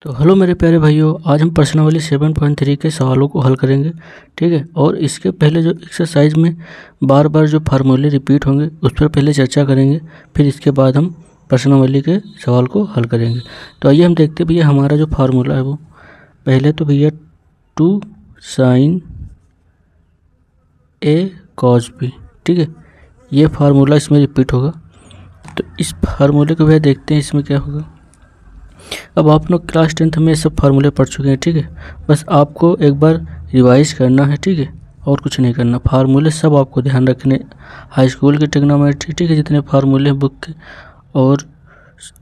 तो हेलो मेरे प्यारे भाइयों, आज हम प्रश्नावली 7.3 के सवालों को हल करेंगे। ठीक है, और इसके पहले जो एक्सरसाइज में बार बार जो फार्मूले रिपीट होंगे उस पर पहले चर्चा करेंगे, फिर इसके बाद हम प्रश्नावली के सवाल को हल करेंगे। तो आइए हम देखते भैया हमारा जो फार्मूला है वो पहले तो भैया 2 sin a cos b। ठीक है, ये फार्मूला इसमें रिपीट होगा। तो इस फार्मूले को भैया देखते हैं इसमें क्या होगा। अब आप लोग क्लास 10th में ये सब फार्मूले पढ़ चुके हैं। ठीक है, बस आपको एक बार रिवाइज करना है। ठीक है, और कुछ नहीं करना। फार्मूले सब आपको ध्यान रखने, हाई स्कूल के ट्रिग्नोमेट्री, ठीक है, जितने फार्मूले बुक के, और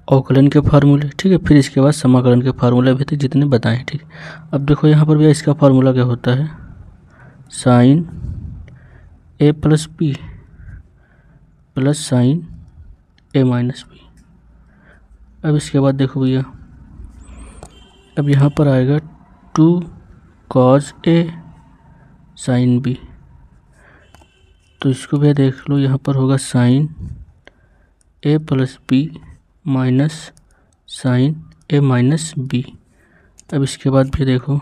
अवकलन के फार्मूले, ठीक है, फिर इसके बाद समाकलन के फार्मूले भी थे जितने बताएं। ठीक है, अब देखो यहाँ पर भी इसका फार्मूला क्या होता है, sine a plus B plus sine a minus B. अब इसके बाद देखो भैया, अब यहाँ पर आएगा 2 cos a sin b। तो इसको भी देख लो, यहाँ पर होगा sine a plus B minus sine a minus B. अब इसके बाद भी देखो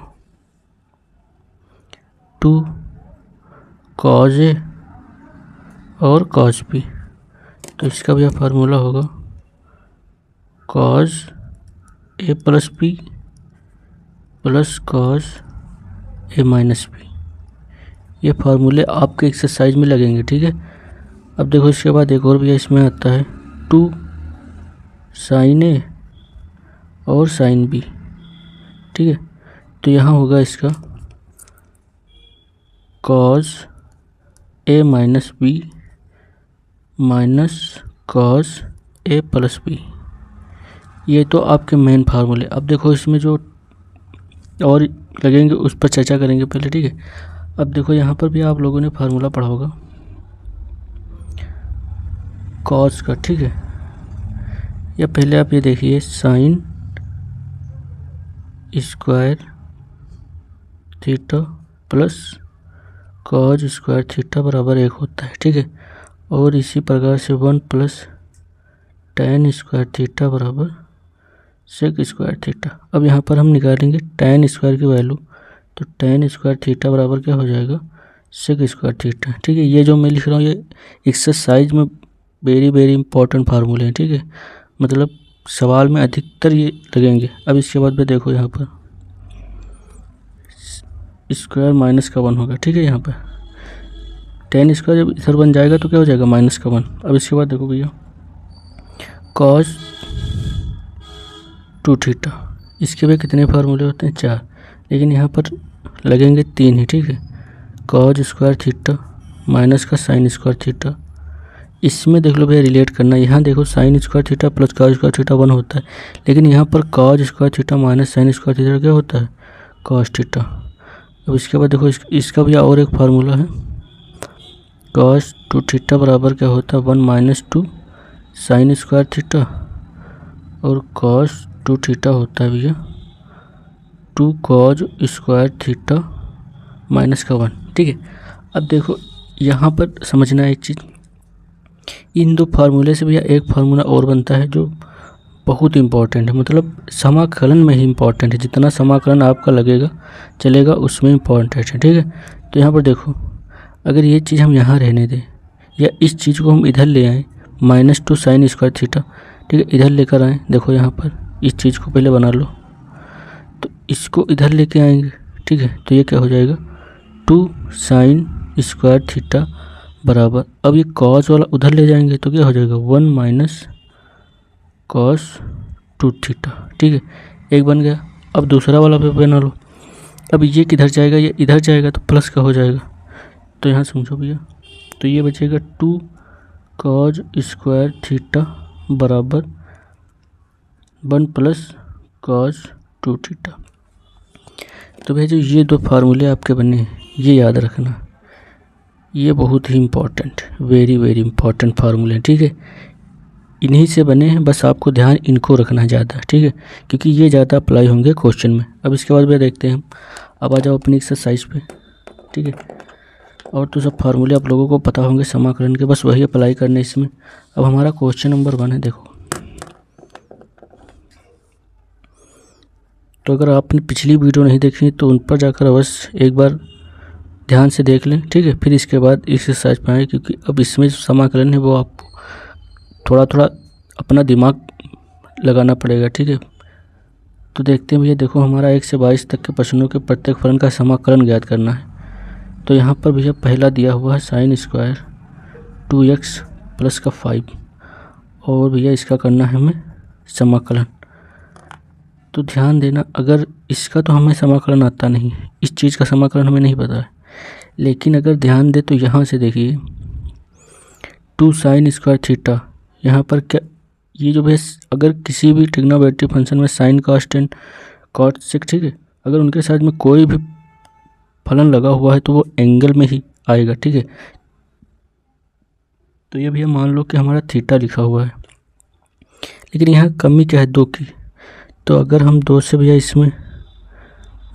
2 cos a और cos b। तो इसका भी फार्मूला होगा cos a plus B plus cos a minus B. ये फार्मूले आपके एक्सरसाइज में लगेंगे। ठीक है, अब देखो इसके बाद एक और भी इसमें आता है 2 sin a और sin b। ठीक है, तो यहाँ होगा इसका cos a minus B minus cos a plus B. ये तो आपके मेन फार्मूले। अब देखो इसमें जो और लगेंगे उस पर चर्चा करेंगे पहले। ठीक है, अब देखो यहाँ पर भी आप लोगों ने फार्मूला पढ़ा होगा कॉस का। ठीक है, या पहले आप ये देखिए sign square theta plus cos square theta बराबर 1 होता है। ठीक है, और इसी प्रकार से 1 प्लस tan स्क्वायर थीटा बराबर सेक स्क्वायर थीटा। अब यहाँ पर हम निकालेंगे tan स्क्वायर की वैल्यू, तो tan स्क्वायर थीटा बराबर क्या हो जाएगा, सेक स्क्वायर थीटा। ठीक है, ये जो मैं लिख रहा हूँ ये एक्सरसाइज में वेरी इंपॉर्टेंट फार्मूले हैं। ठीक है, मतलब सवाल में अधिकतर ये लगेंगे। अब इसके बाद भी देखो यहाँ पर स्क्वायर माइनस का 1 होगा। ठीक है, यहाँ पर tan स्क्वायर जब इधर बन जाएगा तो क्या हो जाएगा, माइनस का 1। अब इसके बाद देखो भैया cos 2 थीटा, इसके भी कितने फार्मूले होते हैं, 4, लेकिन यहाँ पर लगेंगे 3 ही। ठीक है, cos स्क्वायर थीटा माइनस का साइन स्क्वायर थीटा। इसमें देख लो भैया रिलेट करना, यहाँ देखो sign square theta plus cos square theta 1 होता है, लेकिन यहाँ पर cos square theta minus sign square theta क्या होता है, cos थीटा। अब इसके बाद देखो इसका भी और एक फार्मूला है, cos 2 थीटा बराबर क्या होता है, 1 माइनस 2 साइन स्क्वायर थीटा, और cos 2 थीटा होता है भैया 2 cos स्क्वायर थीटा माइनस का 1। ठीक है, अब देखो यहाँ पर समझना है एक चीज़, इन दो फार्मूले से भैया एक फार्मूला और बनता है जो बहुत इंपॉर्टेंट है, मतलब समाकलन में ही इंपॉर्टेंट है। जितना समाकलन आपका लगेगा चलेगा उसमें इंपॉर्टेंट है। ठीक है, तो यहाँ पर देखो अगर ये चीज़ हम यहाँ रहने दें या इस चीज़ को हम इधर ले आएँ, -2 साइन स्क्वायर थीटा, ठीक है, इधर लेकर आएँ, देखो यहाँ पर इस चीज़ को पहले बना लो, तो इसको इधर लेके आएंगे। ठीक है, तो ये क्या हो जाएगा 2 साइन स्क्वायर थीटा बराबर, अब ये कॉस वाला उधर ले जाएंगे तो क्या हो जाएगा 1 माइनस कॉस 2 थीटा। ठीक है, एक बन गया। अब दूसरा वाला भी बना लो, अब ये किधर जाएगा, ये इधर जाएगा तो प्लस का हो जाएगा, तो यहाँ समझो भैया, तो ये बचेगा 2 कॉस स्क्वायर थीटा बराबर 1 प्लस कॉस 2 थीटा। तो भैया जो ये दो फार्मूले आपके बने हैं ये याद रखना, ये बहुत ही इम्पॉर्टेंट, वेरी इंपॉर्टेंट फार्मूले हैं। ठीक है, इन्हीं से बने हैं, बस आपको ध्यान इनको रखना है ज़्यादा। ठीक है, क्योंकि ये ज़्यादा अप्लाई होंगे क्वेश्चन में। अब इसके बाद भी देखते हैं हम, अब आ जाओ अपनी एक्सरसाइज पे। ठीक है, और तो सब फार्मूले आप लोगों को पता होंगे समाकलन के, बस वही अप्लाई करने इसमें। अब हमारा क्वेश्चन नंबर 1 है, देखो तो अगर आपने पिछली वीडियो नहीं देखी तो उन पर जाकर अवश्य एक बार ध्यान से देख लें, ठीक है। फिर इसके बाद एक्सरसाइज पर आएँ, क्योंकि अब इसमें समाकलन है वो आपको थोड़ा थोड़ा अपना दिमाग लगाना पड़ेगा, ठीक है। तो देखते हैं भैया, देखो हमारा 1 से 22 तक के प्रश्नों के प्रत्येक फलन का समाकलन ज्ञात करना है। तो यहाँ पर भैया पहला दिया हुआ है साइन स्क्वायर 2x प्लस का 5, और भैया इसका करना है हमें समाकलन। तो ध्यान देना, अगर इसका तो हमें समाकलन आता नहीं है, इस चीज़ का समाकलन हमें नहीं पता है, लेकिन अगर ध्यान दे तो यहाँ से देखिए 2 साइन स्क्वायर थीटा, यहाँ पर क्या ये जो है, अगर किसी भी ट्रिग्नोमेट्रिक फंक्शन में sine cos tan cot sec, ठीक है, अगर उनके साथ में कोई भी फलन लगा हुआ है तो वो एंगल में ही आएगा, ठीक है। तो ये भैया मान लो कि हमारा थीटा लिखा हुआ है, लेकिन यहाँ कमी क्या है 2 की। तो अगर हम 2 से भैया इसमें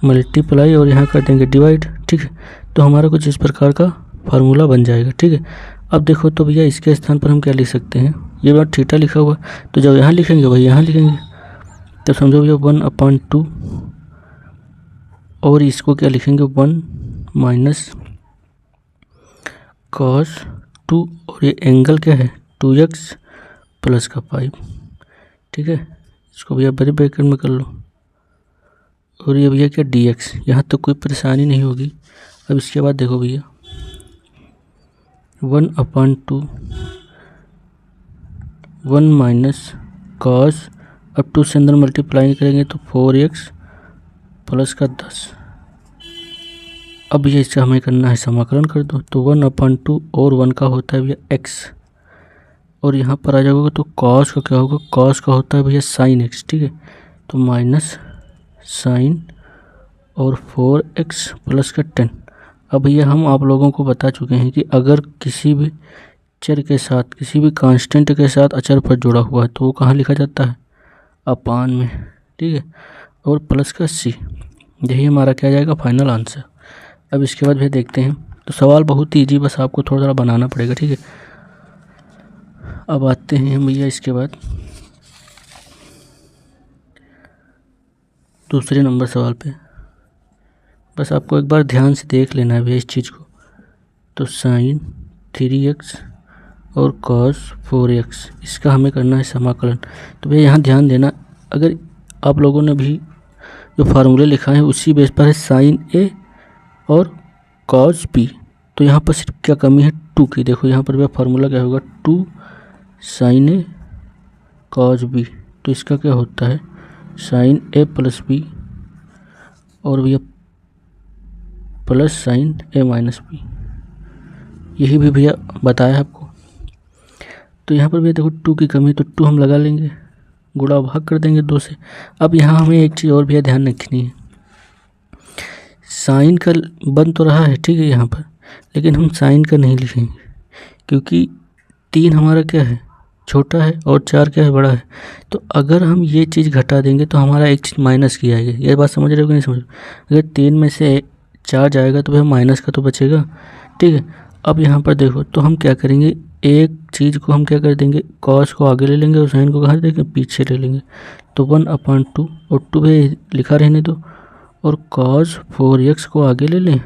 मल्टीप्लाई और यहाँ कर देंगे डिवाइड, ठीक है, तो हमारा कुछ इस प्रकार का फार्मूला बन जाएगा, ठीक है। अब देखो तो भैया इसके स्थान पर हम क्या लिख सकते हैं, ये बात थीटा लिखा हुआ, तो जब यहाँ लिखेंगे भाई यहाँ लिखेंगे, तो समझो भैया 1/2, और इसको क्या लिखेंगे 1 माइनस कॉस 2, और ये एंगल क्या है 2x प्लस का 5, ठीक है। इसको भैया बड़े ब्रैकेट में कर लो, और ये भैया क्या dx, यहाँ तो कोई परेशानी नहीं होगी। अब इसके बाद देखो भैया 1/2 1 माइनस कॉस, अब 2 से अंदर मल्टीप्लाई करेंगे तो 4x प्लस का 10। अब ये इसका हमें करना है समाकलन कर दो, तो 1/2 और 1 का होता है भैया x, और यहाँ पर आ जाओगे तो कॉस का क्या होगा, कॉस का होता है भैया साइन x, ठीक है। तो माइनस साइन और 4x प्लस का 10। अब भैया हम आप लोगों को बता चुके हैं कि अगर किसी भी चर के साथ, किसी भी कांस्टेंट के साथ अचर पर जुड़ा हुआ है तो वो कहाँ लिखा जाता है, अपान में, ठीक है, और प्लस का c। यही हमारा क्या जाएगा फाइनल आंसर। अब इसके बाद भैया देखते हैं, तो सवाल बहुत ही ईजी, बस आपको थोड़ा थोड़ा बनाना पड़ेगा, ठीक है। अब आते हैं हम भैया इसके बाद दूसरे नंबर सवाल पे। बस आपको एक बार ध्यान से देख लेना है भैया इस चीज़ को। तो साइन 3x और कॉस 4x, इसका हमें करना है समाकलन। तो भैया यहाँ ध्यान देना, अगर आप लोगों ने भी जो फार्मूले लिखा है उसी बेस पर है साइन a और कॉस b, तो यहाँ पर सिर्फ क्या कमी है 2 की। देखो यहाँ पर भैया फार्मूला क्या होगा 2 साइन a कॉस b, तो इसका क्या होता है साइन a प्लस b, और भैया plus sine a minus b, यही भी भैया बताया आपको। तो यहाँ पर भैया देखो 2 की कमी, तो 2 हम लगा लेंगे, गुणा भाग कर देंगे 2 से। अब यहाँ हमें एक चीज़ और भैया ध्यान रखनी है, साइन का बन तो रहा है, ठीक है यहाँ पर, लेकिन हम साइन का नहीं लिखेंगे, क्योंकि 3 हमारा क्या है छोटा है और 4 क्या है बड़ा है। तो अगर हम ये चीज़ घटा देंगे तो हमारा एक चीज़ माइनस की आएगी। ये बात समझ रहे हो कि नहीं समझ रहे? अगर 3 में से 4 जाएगा तो भैया माइनस का तो बचेगा, ठीक है। अब यहाँ पर देखो, तो हम क्या करेंगे, एक चीज़ को हम क्या कर देंगे, कॉस को आगे ले लेंगे और साइन को कहाँ देंगे, पीछे ले लेंगे। तो 1/2 और 2 भी लिखा रहने दो, और कॉस 4x को आगे ले लें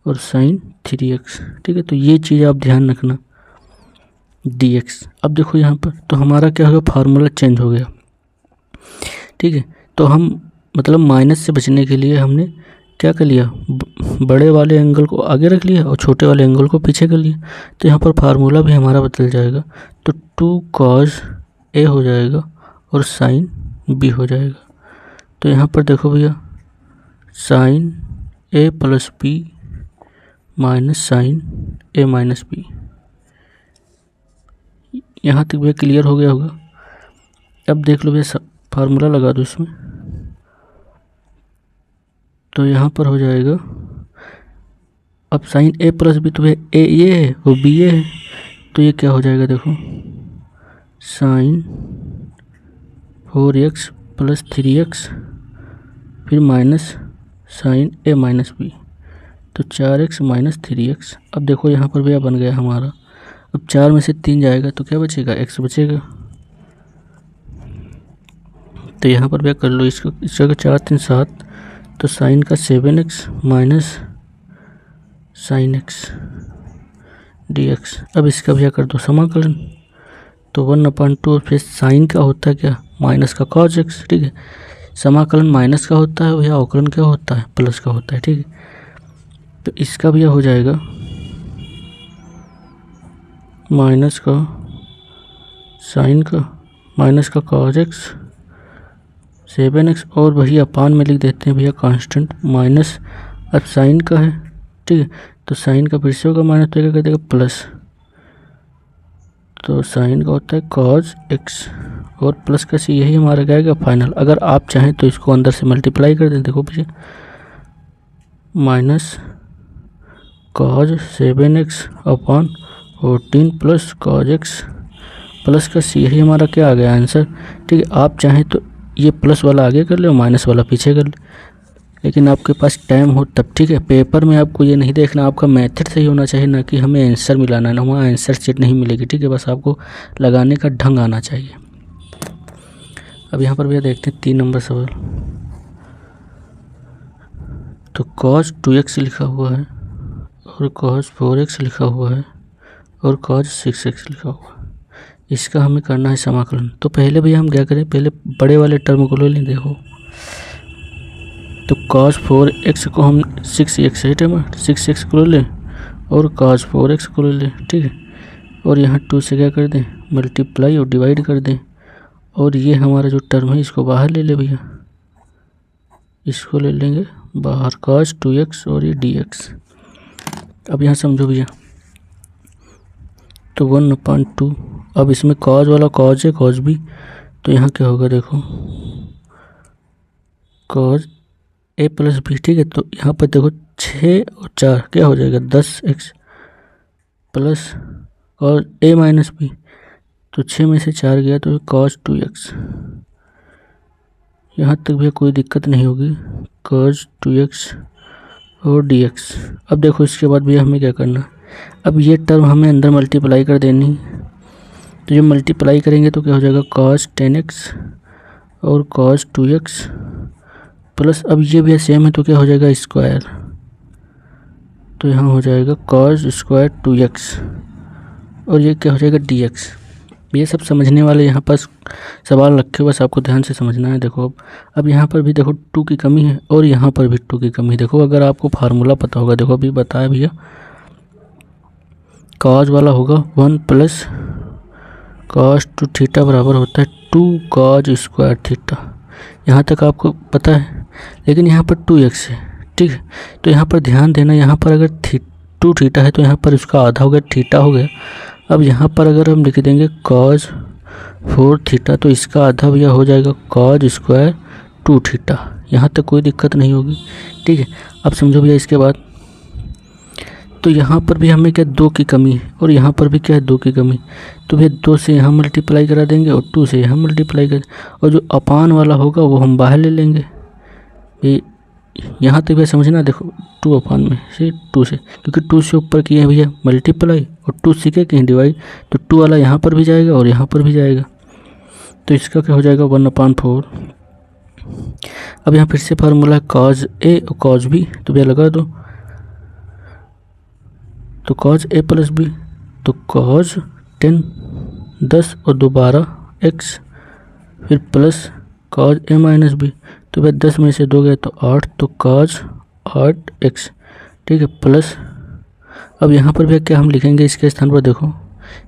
और साइन 3x, ठीक है। तो ये चीज़ आप ध्यान रखना dx। अब देखो यहाँ पर, तो हमारा क्या हो गया, फार्मूला चेंज हो गया, ठीक है। तो हम मतलब माइनस से बचने के लिए हमने क्या कर लिया, बड़े वाले एंगल को आगे रख लिया और छोटे वाले एंगल को पीछे कर लिया। तो यहाँ पर फार्मूला भी हमारा बदल जाएगा, तो 2 cos a हो जाएगा और साइन b हो जाएगा। तो यहाँ पर देखो भैया sine a plus b minus sine a minus b, यहाँ तक भैया क्लियर हो गया होगा। अब देख लो भैया फार्मूला लगा दो इसमें, तो यहाँ पर हो जाएगा, अब साइन a प्लस बी, तो भैया a ये है और b ये है, तो ये क्या हो जाएगा, देखो साइन 4x प्लस 3x फिर minus sine a minus b, तो 4x माइनस 3x। अब देखो यहाँ पर भैया बन गया हमारा, अब 4 में से 3 जाएगा तो क्या बचेगा, x बचेगा। तो यहाँ पर भैया कर लो इसको, इस जगह 4 3 7, तो साइन का 7x minus sign x dx। अब इसका भैया कर दो समाकलन, तो 1/2 फिर साइन का होता है क्या, माइनस का cos x, ठीक है। समाकलन माइनस का होता है भैया, अवकलन क्या होता है, प्लस का होता है, ठीक है। तो इसका भैया हो जाएगा माइनस का साइन का माइनस का cos x 7x, और भैया अपान में लिख देते हैं भैया कांस्टेंट माइनस, अब साइन का है, ठीक है, तो साइन का फिर से होगा माइनस, तो क्या कर देगा प्लस, तो साइन का होता है cos x और प्लस का सी, यही हमारा क्या आएगा फाइनल। अगर आप चाहें तो इसको अंदर से मल्टीप्लाई कर दें, देखो भैया minus cos 7x upon 14 plus cos x plus का सी, यही हमारा क्या आ गया आंसर, ठीक है। आप चाहें तो ये प्लस वाला आगे कर ले और माइनस वाला पीछे कर ले, लेकिन आपके पास टाइम हो तब, ठीक है। पेपर में आपको ये नहीं देखना, आपका मेथड सही होना चाहिए, ना कि हमें आंसर मिलाना, ना वहाँ आंसर शीट नहीं मिलेगी, ठीक है। बस आपको लगाने का ढंग आना चाहिए। अब यहाँ पर भैया देखते हैं 3 नंबर सवाल। तो cos 2x लिखा हुआ है और cos 4x लिखा हुआ है और cos 6x लिखा हुआ है, इसका हमें करना है समाकलन। तो पहले भैया हम क्या करें, पहले बड़े वाले टर्म को ले लें, देखो तो cos 4x को हम 6x है टर्म 6x को ले लें और cos 4x को ले लें, ठीक है। और यहाँ 2 से क्या कर दें, मल्टीप्लाई और डिवाइड कर दें, और ये हमारा जो टर्म है इसको बाहर ले ले भैया, इसको ले लेंगे बाहर cos 2x और ये dx। अब यहाँ समझो भैया, तो 1/2, अब इसमें cos वाला cos है cos भी, तो यहाँ क्या होगा देखो cos a प्लस बी, ठीक है। तो यहाँ पर देखो 6 और 4 क्या हो जाएगा 10x plus cos a minus B, तो 6 में से 4 गया तो cos 2x, यहाँ तक भी कोई दिक्कत नहीं होगी, cos 2x और dx। अब देखो इसके बाद भी हमें क्या करना, अब ये टर्म हमें अंदर मल्टीप्लाई कर देनी, तो जो मल्टीप्लाई करेंगे तो क्या हो जाएगा cos 10x और cos 2x प्लस, अब ये भी सेम है तो क्या हो जाएगा स्क्वायर, तो यहाँ हो जाएगा cos स्क्वायर 2x और ये क्या हो जाएगा dx। ये सब समझने वाले यहाँ पर सवाल रखे, बस आपको ध्यान से समझना है। देखो अब यहाँ पर भी देखो 2 की कमी है और यहाँ पर भी 2 की कमी है। देखो अगर आपको फार्मूला पता होगा, देखो अभी बताया भैया, cos वाला होगा 1 प्लस cos 2 थीटा बराबर होता है 2 cos स्क्वायर थीटा, यहाँ तक आपको पता है। लेकिन यहाँ पर 2x है, ठीक है, तो यहाँ पर ध्यान देना, यहाँ पर अगर 2 थीटा है तो यहाँ पर उसका आधा हो गया, थीटा हो गया। अब यहाँ पर अगर हम लिख देंगे cos 4 थीटा, तो इसका आधा भैया हो जाएगा cos स्क्वायर 2 थीटा, यहाँ तक कोई दिक्कत नहीं होगी, ठीक है। अब समझो भैया इसके बाद, तो यहाँ पर भी हमें क्या 2 की कमी है और यहाँ पर भी क्या है 2 की कमी, तो भैया 2 से यहाँ मल्टीप्लाई करा देंगे और 2 से यहाँ मल्टीप्लाई कर, और जो अपान वाला होगा वो हम बाहर ले लेंगे। ये यहाँ तक भैया समझना, देखो 2 अपान में से 2 से, क्योंकि 2 से ऊपर किए हैं भैया मल्टीप्लाई और 2 से क्या कहीं डिवाइड, तो 2 वाला यहाँ पर भी जाएगा और यहाँ पर भी जाएगा, तो इसका क्या हो जाएगा 1/4। अब यहाँ फिर से फार्मूला है cos a और cos b, तो भैया लगा दो, तो cos a प्लस बी, तो cos 10 और 2 12 x, फिर plus cos a minus B, तो भाई 10 में से 2 गए तो 8, तो cos 8x, ठीक है, प्लस। अब यहाँ पर भी क्या हम लिखेंगे इसके स्थान पर, देखो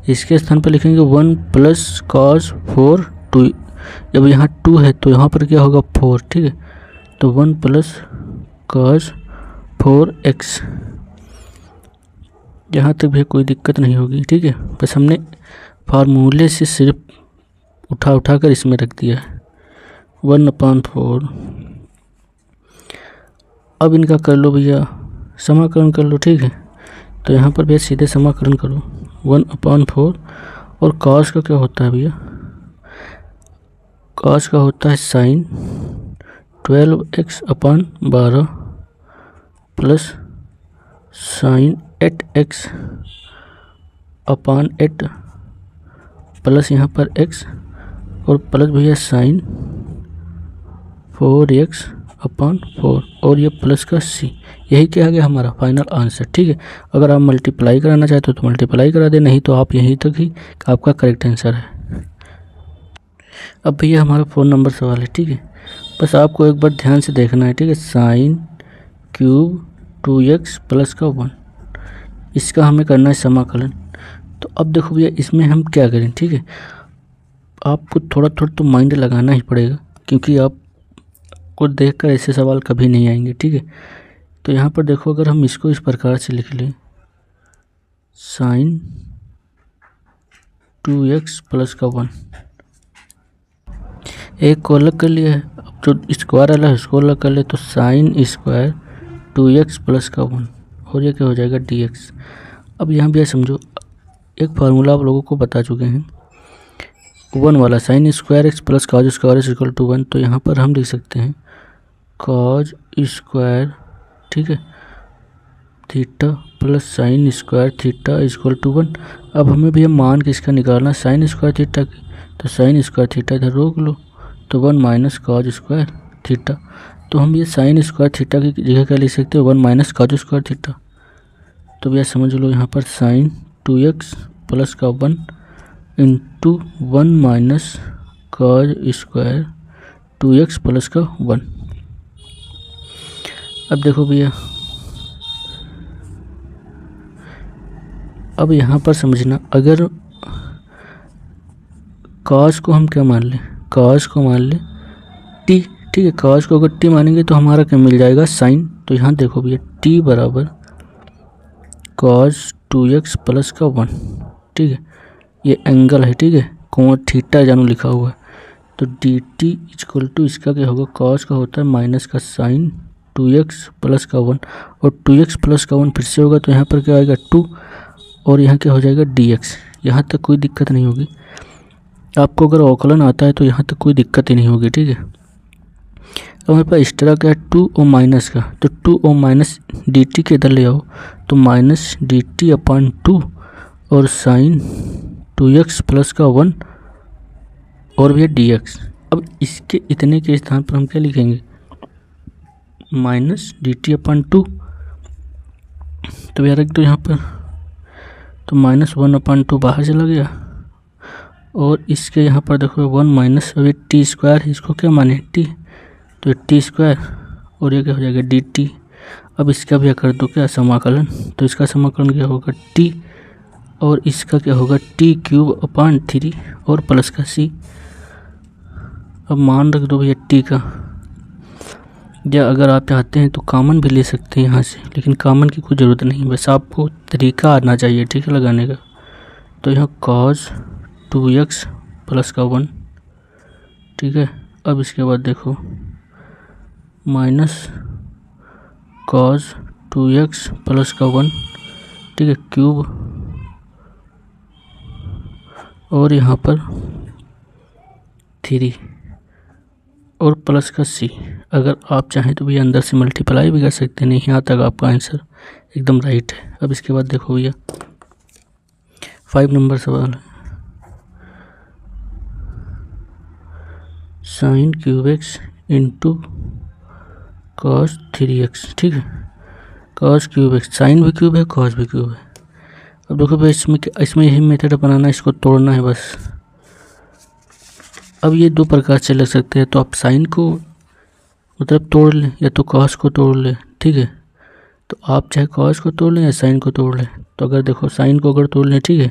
इसके स्थान पर लिखेंगे 1 प्लस cos 4 2, जब यहाँ 2 है तो यहाँ पर क्या होगा 4, ठीक है, तो 1 प्लस cos 4x, यहाँ तक भी कोई दिक्कत नहीं होगी, ठीक है। बस हमने फार्मूले से सिर्फ उठा कर इसमें रख दिया है 1/4। अब इनका कर लो भैया समाकलन कर लो, ठीक है। तो यहाँ पर भैया सीधे समाकलन करो 1/4, और cos का क्या होता है भैया, cos का होता है sign 12x/12 plus sign 8x/8 plus यहाँ पर x, और प्लस भैया साइन 4x/4 और ये प्लस का c, यही क्या आ गया हमारा फाइनल आंसर। ठीक है, अगर आप मल्टीप्लाई कराना चाहते हो तो मल्टीप्लाई करा दें, नहीं तो आप यहीं तक ही आपका करेक्ट आंसर है। अब भैया हमारा 4 नंबर सवाल है। ठीक है, बस आपको एक बार ध्यान से देखना है। ठीक है, साइन क्यूब 2x प्लस का 1, इसका हमें करना है समाकलन। तो अब देखो भैया इसमें हम क्या करें। ठीक है, आपको थोड़ा थोड़ा तो माइंड लगाना ही पड़ेगा, क्योंकि आपको देखकर ऐसे सवाल कभी नहीं आएंगे। ठीक है, तो यहाँ पर देखो, अगर हम इसको इस प्रकार से लिख लें, साइन 2x प्लस का 1, एक को अलग कर लिया है, अब जो स्क्वायर वाला है उसको अलग कर ले, तो साइन स्क्वायर 2x प्लस का 1 और ये क्या हो जाएगा dx। अब यहाँ भी समझो, एक फार्मूला आप लोगों को बता चुके हैं 1 वाला, sine square x plus cos square x equal to 1। तो यहाँ पर हम लिख सकते हैं कॉज स्क्वायर, ठीक है, theta plus sine square theta equal to 1। अब हमें भी मान किसका निकालना, साइन स्क्वायर थीटा की, तो साइन स्क्वायर थीटा इधर रोक लो, तो 1 माइनस कॉज स्क्वायर थीटा। तो हम ये साइन स्क्वायर थीटा की जगह क्या लिख सकते हैं, 1 माइनस कॉज स्क्वायर थीटा। तो भैया समझ लो यहाँ पर साइन 2x प्लस का 1 into 1 minus cos square 2x plus का 1। अब देखो भैया, अब यहाँ पर समझना, अगर कॉस को हम क्या मान लें, कॉस को मान लें टी। ठीक है, कॉस को अगर टी मानेंगे तो हमारा क्या मिल जाएगा, साइन। तो यहाँ देखो भैया टी बराबर कॉस 2x प्लस का 1। ठीक है, ये एंगल है। ठीक है, कोण थीटा जानू लिखा हुआ है, तो डी टी इक्वल टू इसका क्या होगा, कॉस का होता है माइनस का साइन 2x प्लस का 1 और 2x प्लस का 1 फिर से होगा, तो यहाँ पर क्या आएगा 2 और यहाँ क्या हो जाएगा dx। यहाँ तक कोई दिक्कत नहीं होगी, आपको अगर अवकलन आता है तो यहाँ तक कोई दिक्कत ही नहीं होगी। ठीक है, अब हमारे पास इस तरह का है 2 और माइनस का, तो 2 और माइनस डी टी के इधर ले आओ, तो माइनस डी टी अपॉन 2 और साइन 2x प्लस का 1 और भी dx। अब इसके इतने के स्थान पर हम क्या लिखेंगे, माइनस डी टी अपॉन 2, तो भैया रख दो यहाँ पर, तो माइनस 1 अपॉन 2 बाहर चला गया, और इसके यहाँ पर देखो 1 माइनस, अभी टी स्क्वायर है, इसको क्या माने टी, तो टी स्क्वायर और ये क्या हो जाएगा डी टी। अब इसका भी कर दो क्या समाकलन, तो इसका समाकलन क्या होगा टी और इसका क्या होगा टी क्यूब अपॉन 3 और प्लस का सी। अब मान रख दो भैया टी का, या अगर आप चाहते हैं तो कॉमन भी ले सकते हैं यहाँ से, लेकिन कॉमन की कोई ज़रूरत नहीं, बस आपको तरीका आना चाहिए। ठीक है, लगाने का। तो यहाँ कॉस 2x प्लस का 1। ठीक है, अब इसके बाद देखो माइनस कॉस 2x प्लस का 1, ठीक है, क्यूब और यहाँ पर 3 और प्लस का सी। अगर आप चाहें तो भैया अंदर से मल्टीप्लाई भी कर सकते हैं, नहीं यहाँ तक आपका आंसर एकदम राइट है। अब इसके बाद देखो भैया 5 नंबर सवाल है, sign cube x into cos 3x। ठीक है, कॉस क्यूब एक्स, साइन भी क्यूब है कॉस भी क्यूब है। अब देखो भाई इसमें यही मेथड अपनाना है, इसको तोड़ना है बस। अब ये दो प्रकार से लग सकते हैं, तो आप साइन को मतलब तोड़ लें या तो कॉस को तोड़ लें। ठीक है, तो आप चाहे कॉस को तोड़ लें या साइन को तोड़ लें। तो अगर देखो साइन को अगर तोड़ लें, ठीक है,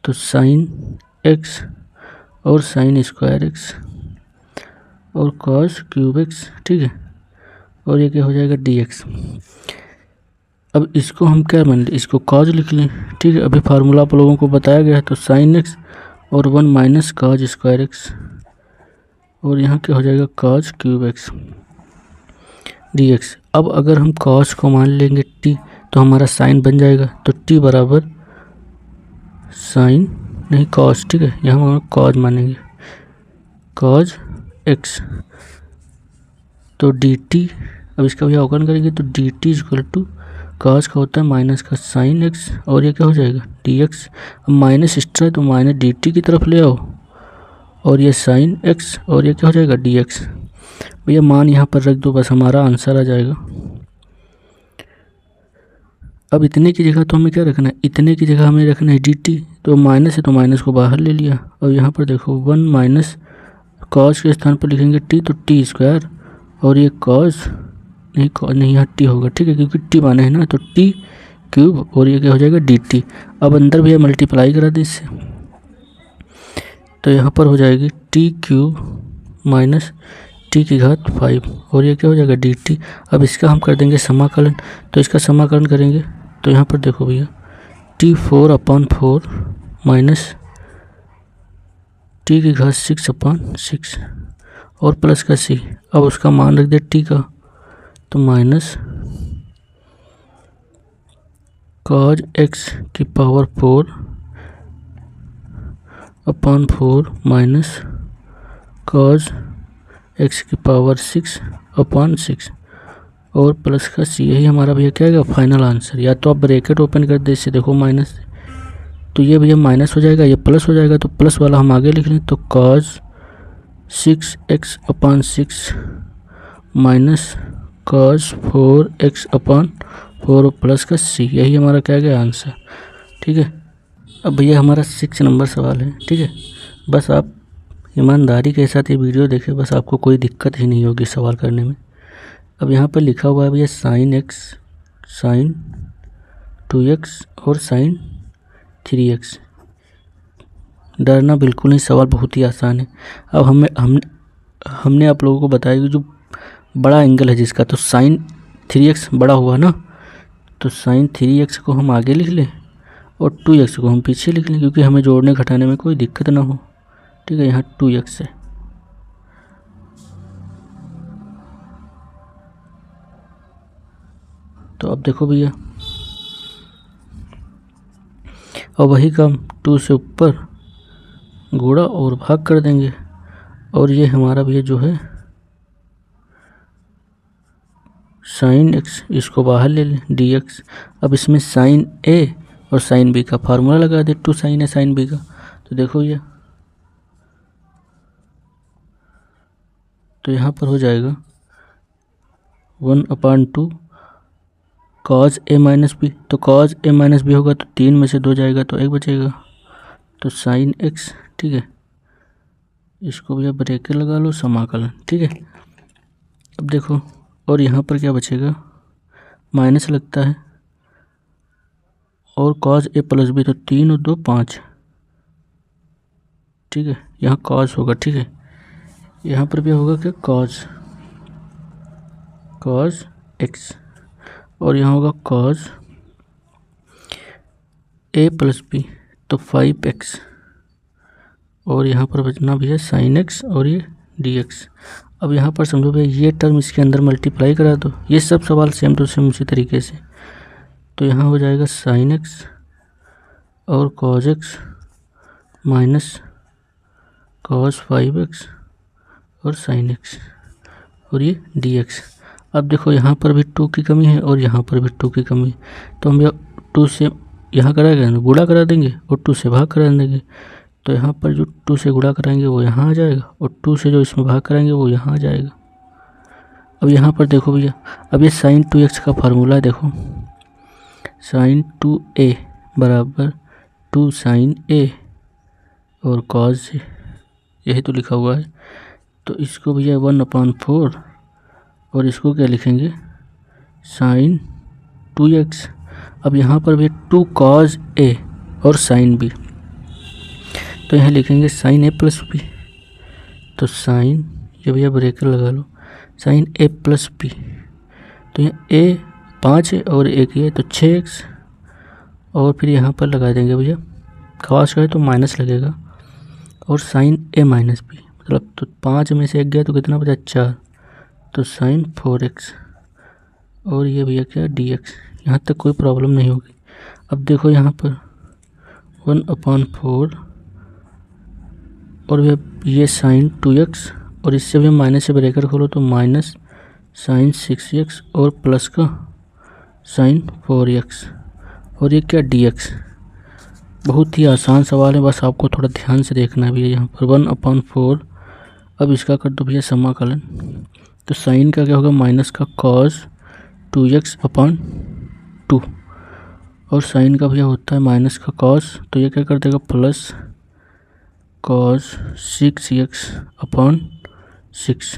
तो साइन एक्स और साइन स्क्वायर एक्स और कॉस क्यूब एक्स। ठीक है, और ये क्या हो जाएगा dx। अब इसको हम क्या मान लें, इसको कॉज लिख लें। ठीक है, अभी फार्मूला आप लोगों को बताया गया है, तो साइन एक्स और 1 माइनस कॉज स्क्वायर एक्स और यहाँ क्या हो जाएगा कॉज क्यूब एक्स dx। अब अगर हम कॉस को मान लेंगे t, तो हमारा साइन बन जाएगा, तो t बराबर साइन नहीं कॉस। ठीक है, यहाँ हम कॉज मानेंगे, कॉज एक्स, तो dt। अब इसका भी अवकलन करेंगे, तो dt इक्वल टू कॉस का होता है माइनस का साइन एक्स और ये क्या हो जाएगा dx। अब माइनस एक्स्ट्रा है तो माइनस dt की तरफ ले आओ और ये साइन एक्स और ये क्या हो जाएगा dx। भैया मान यहाँ पर रख दो, बस हमारा आंसर आ जाएगा। अब इतने की जगह तो हमें क्या रखना है, इतने की जगह हमें रखना है dt, तो माइनस है तो माइनस को बाहर ले लिया। और यहाँ पर देखो 1 माइनस कॉस के स्थान पर लिखेंगे t, तो टी स्क्वायर, और ये कॉस नहीं यहाँ टी होगा, ठीक है, क्योंकि टी माने है ना, तो टी क्यूब, और ये क्या हो जाएगा dt। अब अंदर भी मल्टीप्लाई करा दे इससे, तो यहाँ पर हो जाएगी टी क्यूब माइनस टी की घात 5, और ये क्या हो जाएगा dt। अब इसका हम कर देंगे समाकलन, तो इसका समाकलन करेंगे तो यहाँ पर देखो भैया t4/4 माइनस टी की घात 6/6 और प्लस का c। अब उसका मान रख दे टी का, तो माइनस cos x की पावर 4/4 माइनस cos x की पावर 6/6 और प्लस का c। यही हमारा भैया क्या है फाइनल आंसर। या तो आप ब्रैकेट ओपन कर दे, इससे देखो माइनस, तो ये भैया माइनस हो जाएगा, ये प्लस हो जाएगा, तो प्लस वाला हम आगे लिख लें, तो cos 6x/6 minus cos 4x/4 और प्लस का c। यही हमारा क्या गया आंसर, ठीक है। अब भैया हमारा 6 नंबर सवाल है, ठीक है। बस आप ईमानदारी के साथ ये वीडियो देखें, बस आपको कोई दिक्कत ही नहीं होगी सवाल करने में। अब यहाँ पर लिखा हुआ है भैया sin x, sin 2x और sin 3x। डरना बिल्कुल नहीं, सवाल बहुत ही आसान है। अब हमने आप लोगों को बताया कि जो बड़ा एंगल है जिसका, तो sin 3x बड़ा हुआ ना, तो sin 3x को हम आगे लिख लें और 2x को हम पीछे लिख लें, क्योंकि हमें जोड़ने घटाने में कोई दिक्कत ना हो, ठीक है। यहाँ 2x है, तो अब देखो भैया, और वही काम 2 से ऊपर गुणा और भाग कर देंगे, और ये हमारा भैया जो है sin x, इसको बाहर ले लें dx। अब इसमें sin a और sin b का फार्मूला लगा दे, 2 sin a sin b का, तो देखो ये, तो यहाँ पर हो जाएगा 1/2 cos a माइनस बी, तो cos a माइनस बी होगा तो 3 में से 2 जाएगा तो 1 बचेगा, तो sin x, ठीक है। इसको भैया ब्रैकेट लगा लो, समाकलन, ठीक है। अब देखो, और यहाँ पर क्या बचेगा, माइनस लगता है, और cos a प्लस बी, तो 3 और 2 5, ठीक है। यहाँ cos होगा, ठीक है। यहाँ पर भी होगा क्या, cos x, और यहाँ होगा cos a प्लस बी, तो 5x, और यहाँ पर बचना भी है sin x और ये dx। अब यहाँ पर समझो भैया ये टर्म इसके अंदर मल्टीप्लाई करा दो, ये सब सवाल सेम टू सेम उसी तरीके से, तो यहाँ हो जाएगा sin x और cos x minus cos 5x और sin x और ये dx। अब देखो यहाँ पर भी 2 की कमी है और यहाँ पर भी 2 की कमी है, तो हम 2 से यहाँ कराएंगे, गुणा करा देंगे और 2 से भाग करा देंगे, तो यहाँ पर जो 2 से गुणा कराएंगे वो यहाँ आ जाएगा, और 2 से जो इसमें भाग कराएंगे वो यहाँ आ जाएगा। अब यहाँ पर देखो भैया, अब ये sin 2x का फार्मूला है, देखो sin 2a बराबर 2 sin a और cos a, यही तो लिखा हुआ है, तो इसको भैया 1/4 और इसको क्या लिखेंगे sin 2x। अब यहाँ पर भी 2 cos a और sin b, तो यहाँ लिखेंगे sin a प्लस b, तो sin, ये भैया ब्रैकेट लगा लो, sin a प्लस b, तो यहाँ a 5 है और 1 है तो 6x, और फिर यहाँ पर लगा देंगे भैया, खास करें तो माइनस लगेगा, और sin a माइनस b, मतलब तो 5 में से 1 गया तो कितना बचा 4, तो sin 4x, और ये भैया क्या dx। यहाँ तक कोई प्रॉब्लम नहीं होगी। अब देखो यहाँ पर 1/4 और ये sin 2x, और इससे भी माइनस से ब्रैकेट खोलो तो माइनस sin 6x और प्लस का sin 4x, और ये क्या dx। बहुत ही आसान सवाल है, बस आपको थोड़ा ध्यान से देखना भी है। यहाँ पर 1/4 अब इसका कर दो भैया समाकलन, तो साइन का क्या होगा माइनस का कॉस 2x अपॉन 2, और साइन का भैया होता है माइनस का कॉस, तो ये क्या कर देगा प्लस कॉस 6x अपॉन 6,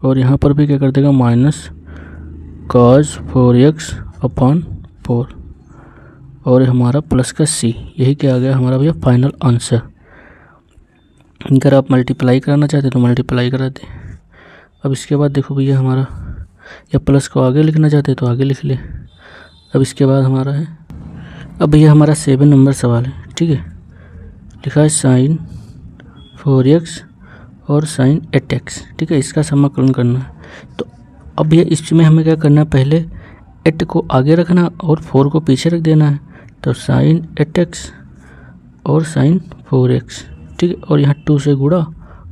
और यहाँ पर भी क्या कर देगा माइनस कॉस 4x अपॉन 4, और हमारा प्लस का c, यही क्या आ गया हमारा भैया फाइनल आंसर। अगर आप मल्टीप्लाई कराना चाहते तो मल्टीप्लाई करा दें। अब इसके बाद देखो भैया हमारा, या प्लस को आगे लिखना चाहते तो आगे लिख ले। अब इसके बाद हमारा है, अब भैया हमारा 7 नंबर सवाल है, ठीक है। लिखा है साइन 4x और साइन 8x, ठीक है, इसका समाकलन करना है। तो अब भैया इसमें हमें क्या करना है, पहले 8 को आगे रखना और 4 को पीछे रख देना है, तो साइन 8x और साइन 4x, ठीक है, और यहाँ 2 से गुणा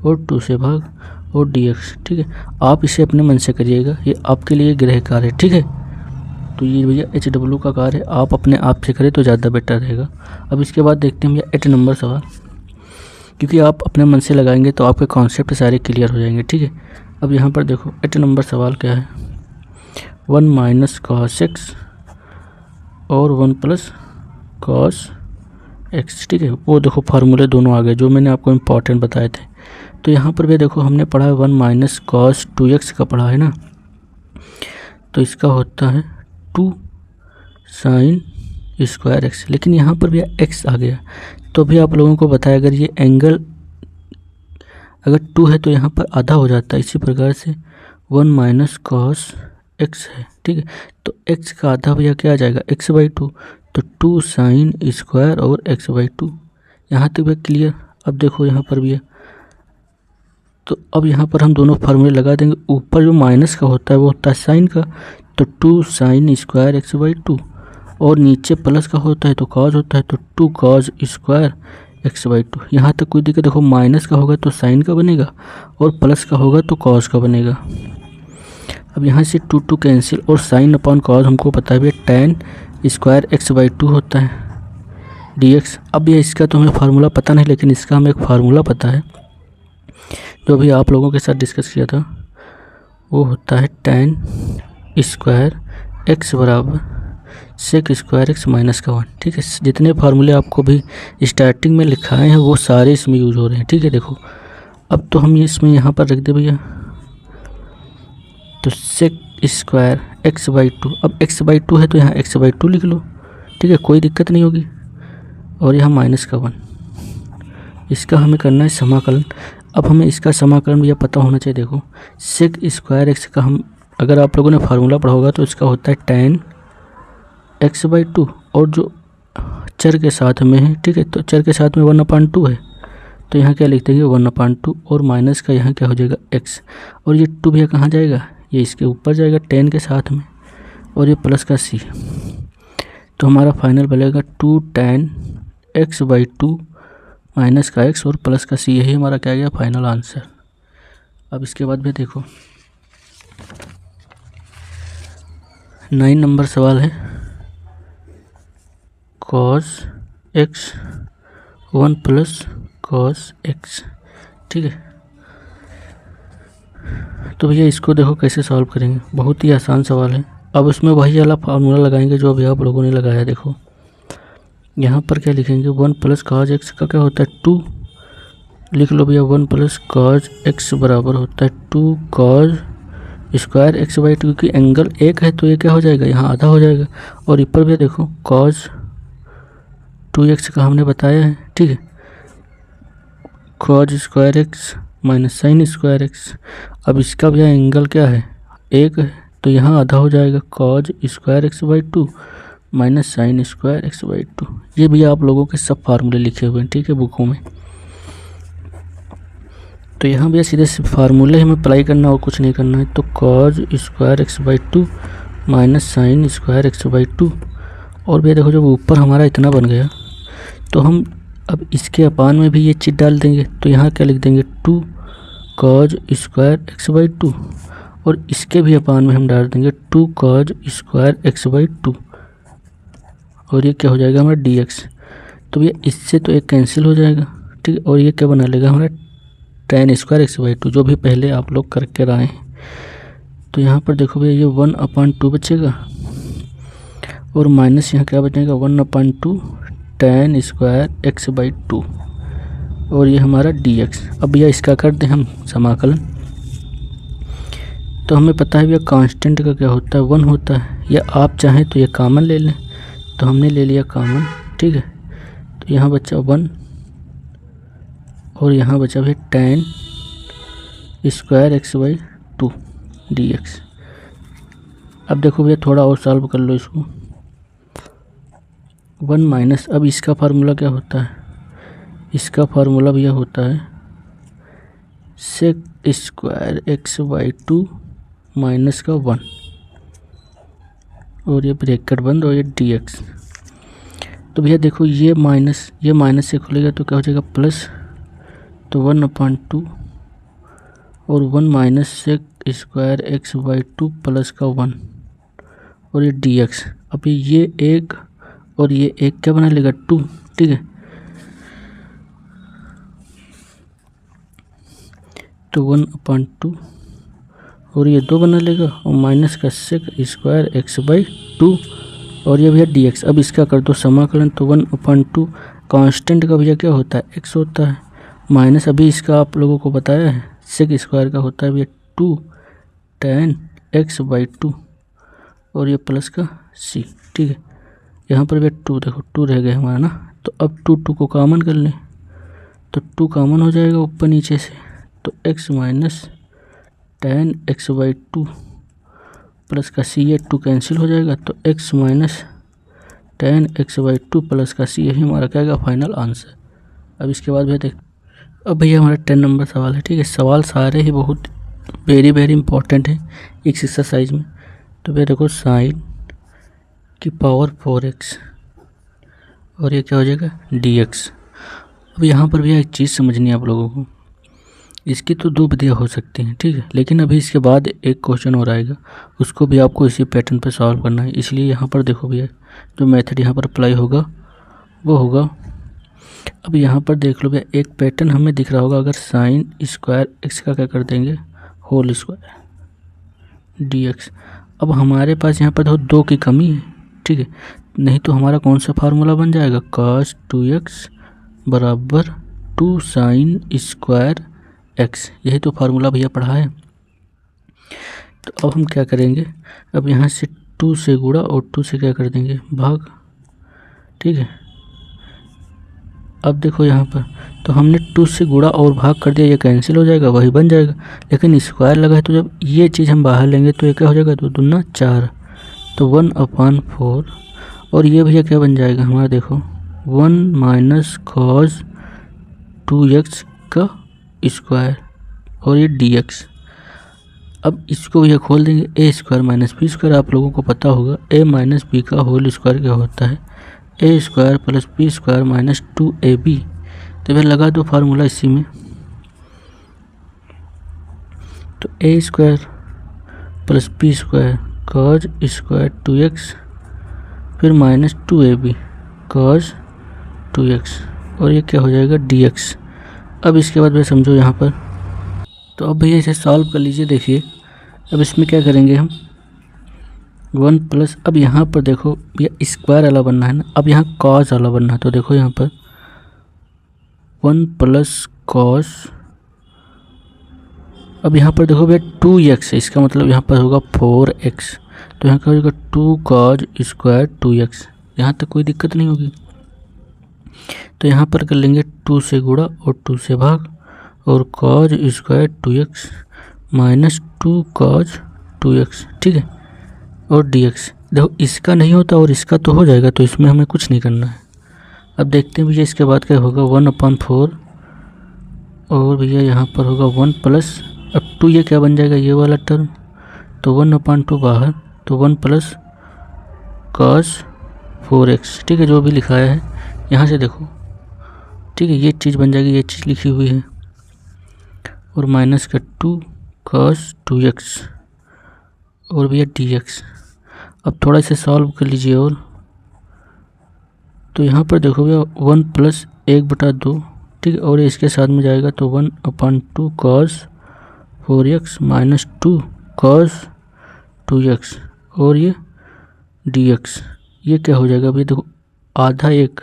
और 2 से भाग और dx, ठीक है। आप इसे अपने मन से करिएगा, ये आपके लिए गृह कार्य है, ठीक है। तो ये भैया HW का कार्य है, आप अपने आप से करें तो ज़्यादा बेटर रहेगा। अब इसके बाद देखते हैं भैया 8 नंबर सवाल, क्योंकि आप अपने मन से लगाएंगे तो आपके कॉन्सेप्ट सारे क्लियर हो जाएंगे, ठीक है। अब यहाँ पर देखो 8 नंबर सवाल क्या है, 1 माइनस कॉस x और 1 प्लस कॉस x, ठीक है। वो देखो फार्मूले दोनों आ गए जो मैंने आपको इम्पॉर्टेंट बताए थे। तो यहाँ पर भी देखो हमने पढ़ा है 1 माइनस कॉस 2x का पढ़ा है ना, तो इसका होता है 2 साइन स्क्वायर x, लेकिन यहाँ पर भी x आ गया। तो भी आप लोगों को बताया अगर ये एंगल अगर 2 है तो यहाँ पर आधा हो जाता है, इसी प्रकार से 1 माइनस कॉस x है, ठीक है। तो x का आधा भैया क्या आ जाएगा x/2, तो 2 साइन स्क्वायर और x/2, यहाँ तक भी क्लियर। अब देखो यहाँ पर भी है, तो अब यहाँ पर हम दोनों फार्मूले लगा देंगे। ऊपर जो माइनस का होता है वो होता है साइन का, तो 2 साइन स्क्वायर x/2, और नीचे प्लस का होता है तो कॉस होता है, तो 2 कॉस स्क्वायर x/2। यहाँ तक कोई दिक्कत, देखो माइनस का होगा तो साइन का बनेगा और प्लस का होगा तो कॉस का बनेगा। अब यहाँ से 2 कैंसिल, और साइन अपॉन कॉस हमको पता है भैया tan स्क्वायर x/2 होता है dx। अब ये इसका तो हमें फार्मूला पता नहीं, लेकिन इसका हमें एक फार्मूला पता है जो भी आप लोगों के साथ डिस्कस किया था, वो होता है tan स्क्वायर x बराबर सेक स्क्वायर x माइनस का 1, ठीक है। जितने फार्मूले आपको भी स्टार्टिंग में लिखाए हैं वो सारे इसमें यूज हो रहे हैं, ठीक है। देखो अब तो हम ये इसमें यहाँ पर रख दे भैया, तो सेक स्क्वायर x/2, अब x/2 है तो यहाँ x/2 लिख लो, ठीक है, कोई दिक्कत नहीं होगी। और यहाँ माइनस का 1, इसका हमें करना है समाकलन। अब हमें इसका समाकलन भैया पता होना चाहिए। देखो सेक स्क्वायर x का हम, अगर आप लोगों ने फार्मूला पढ़ा होगा तो इसका होता है tan x/2, और जो चर के साथ में है, ठीक है, तो चर के साथ में 1/2 है, तो यहाँ क्या लिख देंगे 1/2, और माइनस का यहाँ क्या हो जाएगा x, और ये 2 भैया कहाँ जाएगा, ये इसके ऊपर जाएगा tan के साथ में, और ये प्लस का c, तो हमारा फाइनल बनेगा 2 tan x/2 माइनस का x और प्लस का c, यही हमारा क्या गया फाइनल आंसर। अब इसके बाद भी देखो 9 नंबर सवाल है, cos x 1 plus cos x, ठीक है। तो भैया इसको देखो कैसे सॉल्व करेंगे, बहुत ही आसान सवाल है। अब उसमें वही वाला फार्मूला लगाएंगे जो अभी आप लोगों ने लगाया। देखो यहाँ पर क्या लिखेंगे, 1 प्लस cos x का क्या होता है 2, लिख लो भैया 1 प्लस cos x बराबर होता है 2 cos स्क्वायर x/2, क्योंकि एंगल 1 है तो ये क्या हो जाएगा यहाँ आधा हो जाएगा। और ऊपर भी देखो cos 2x का हमने बताया है, ठीक है, cos square x minus sign square x। अब इसका भैया एंगल क्या है 1 है, तो यहाँ आधा हो जाएगा cos square x/2 minus sine square x/2। ये भैया आप लोगों के सब फार्मूले लिखे हुए हैं, ठीक है, बुकों में। तो यहाँ भैया सीधे से फार्मूले हमें अप्लाई करना और कुछ नहीं करना है। तो cos square x/2 minus sine square x/2, और भैया देखो जब ऊपर हमारा इतना बन गया तो हम अब इसके अपान में भी ये चीज़ डाल देंगे, तो यहाँ क्या लिख देंगे 2 cos स्क्वायर x/2, और इसके भी अपान में हम डाल देंगे 2 cos स्क्वायर x/2, और ये क्या हो जाएगा हमारा dx। तो ये इससे तो एक कैंसिल हो जाएगा, ठीक है, और ये क्या बना लेगा हमारा tan स्क्वायर x/2 जो भी पहले आप लोग करके आए हैं। तो यहाँ पर देखो भैया ये 1/2 बचेगा और माइनस यहाँ क्या बचेगा 1/2 tan स्क्वायर x/2 और ये हमारा dx। अब भैया इसका कर दें हम समाकलन। तो हमें पता है भैया कांस्टेंट का क्या होता है 1 होता है, या आप चाहें तो ये कॉमन ले लें। तो हमने ले लिया कॉमन, ठीक है। तो यहाँ बचा 1 और यहाँ बचा भैया tan स्क्वायर x/2 dx। अब देखो भैया थोड़ा और सॉल्व कर लो इसको। 1 माइनस, अब इसका फार्मूला क्या होता है, इसका फार्मूला भैया होता है सेक स्क्वायर x/2 माइनस का 1 और ये ब्रैकेट बंद और ये dx। तो भैया देखो ये माइनस से खुलेगा तो क्या हो जाएगा प्लस, तो 1/2 और 1 minus sec square x/2 plus का 1 और ये dx। अब ये एक और ये एक क्या बना लेगा 2, ठीक है। तो 1/2 और ये 2 बना लेगा और माइनस का सेक स्क्वायर x/2 और ये भैया dx। अब इसका कर दो समाकलन। तो 1/2 कांस्टेंट का भैया क्या होता है x होता है, माइनस अभी इसका आप लोगों को बताया है सेक स्क्वायर का होता है भैया 2 tan x/2 और ये प्लस का c, ठीक है। यहाँ पर भैया 2 देखो 2 रह गए हमारा ना। तो अब 2 को कॉमन कर लें तो 2 कॉमन हो जाएगा ऊपर नीचे से। तो x minus tan x/2 plus का c, ये 2 कैंसिल हो जाएगा। तो x minus tan x/2 plus का c, यही हमारा क्या है फाइनल आंसर। अब इसके बाद भैया देख, अब भैया हमारा 10 नंबर सवाल है, ठीक है। सवाल सारे ही बहुत वेरी इंपॉर्टेंट है इस एक्सरसाइज में। तो भैया देखो साइन की पावर 4x और ये क्या हो जाएगा dx। अब यहाँ पर भैया एक चीज़ समझनी है आप लोगों को, इसकी तो 2 विधियाँ हो सकती हैं, ठीक है। लेकिन अभी इसके बाद एक क्वेश्चन और आएगा, उसको भी आपको इसी पैटर्न पे सॉल्व करना है। इसलिए यहाँ पर देखो भैया जो मेथड यहाँ पर अप्लाई होगा वो होगा, अब यहाँ पर देख लो भैया एक पैटर्न हमें दिख रहा होगा। अगर साइन स्क्वायर x का क्या कर देंगे होल स्क्वायर dx। अब हमारे पास यहाँ पर देखो 2 की कमी है, ठीक है। नहीं तो हमारा कौन सा फार्मूला बन जाएगा cos 2x बराबर 2 साइन स्क्वायर x, यही तो फार्मूला भैया पढ़ा है। तो अब हम क्या करेंगे, अब यहाँ से 2 से गुणा और 2 से क्या कर देंगे भाग, ठीक है। अब देखो यहाँ पर तो हमने 2 से गुणा और भाग कर दिया, ये कैंसिल हो जाएगा वही बन जाएगा। लेकिन स्क्वायर लगा है तो जब ये चीज़ हम बाहर लेंगे तो ये क्या हो जाएगा 2 दूना 4, तो 1/4 और ये भैया क्या बन जाएगा हमारा देखो 1 माइनस cos 2x का स्क्वायर और ये dx। अब इसको भैया खोल देंगे a square minus B square. आप लोगों को पता होगा a माइनस बी का होल स्क्वायर क्या होता है a square plus B square minus 2ab। तो फिर लगा दो फार्मूला इसी में। तो a square plus B square cos square 2x फिर माइनस 2ab cos 2x और ये क्या हो जाएगा dx। अब इसके बाद भैया समझो यहाँ पर, तो अब भैया इसे सॉल्व कर लीजिए। देखिए अब इसमें क्या करेंगे हम 1 प्लस, अब यहाँ पर देखो भैया स्क्वायर वाला बनना है ना, अब यहाँ कॉस वाला बनना है। तो देखो यहाँ पर 1 प्लस कॉस, अब यहाँ पर देखो भैया 2x है, इसका मतलब यहाँ पर होगा 4x। तो यहाँ क्या होगा 2 cos स्क्वायर 2x, यहाँ तक कोई दिक्कत नहीं होगी। तो यहाँ पर कर लेंगे 2 से गुणा और 2 से भाग और cos square 2x minus 2 cos 2x, ठीक है, और dx। देखो इसका नहीं होता और इसका तो हो जाएगा, तो इसमें हमें कुछ नहीं करना है। अब देखते हैं भैया इसके बाद क्या होगा 1/4 और भैया यहाँ पर होगा 1 प्लस, अब 2 ये क्या बन जाएगा ये वाला टर्म, तो 1/2 बाहर, तो 1 प्लस cos 4x, ठीक है, जो भी लिखाया है यहाँ से देखो, ठीक है, ये चीज़ बन जाएगी, ये चीज़ लिखी हुई है और माइनस का 2 cos 2x और भैया dx। अब थोड़ा इसे सॉल्व कर लीजिए और, तो यहाँ पर देखो भैया 1 प्लस 1/2, ठीक ठीक है, और इसके साथ में जाएगा तो 1/2 cos 4x minus 2 cos 2x और ये dx। ये क्या हो जाएगा? अभी देखो आधा एक,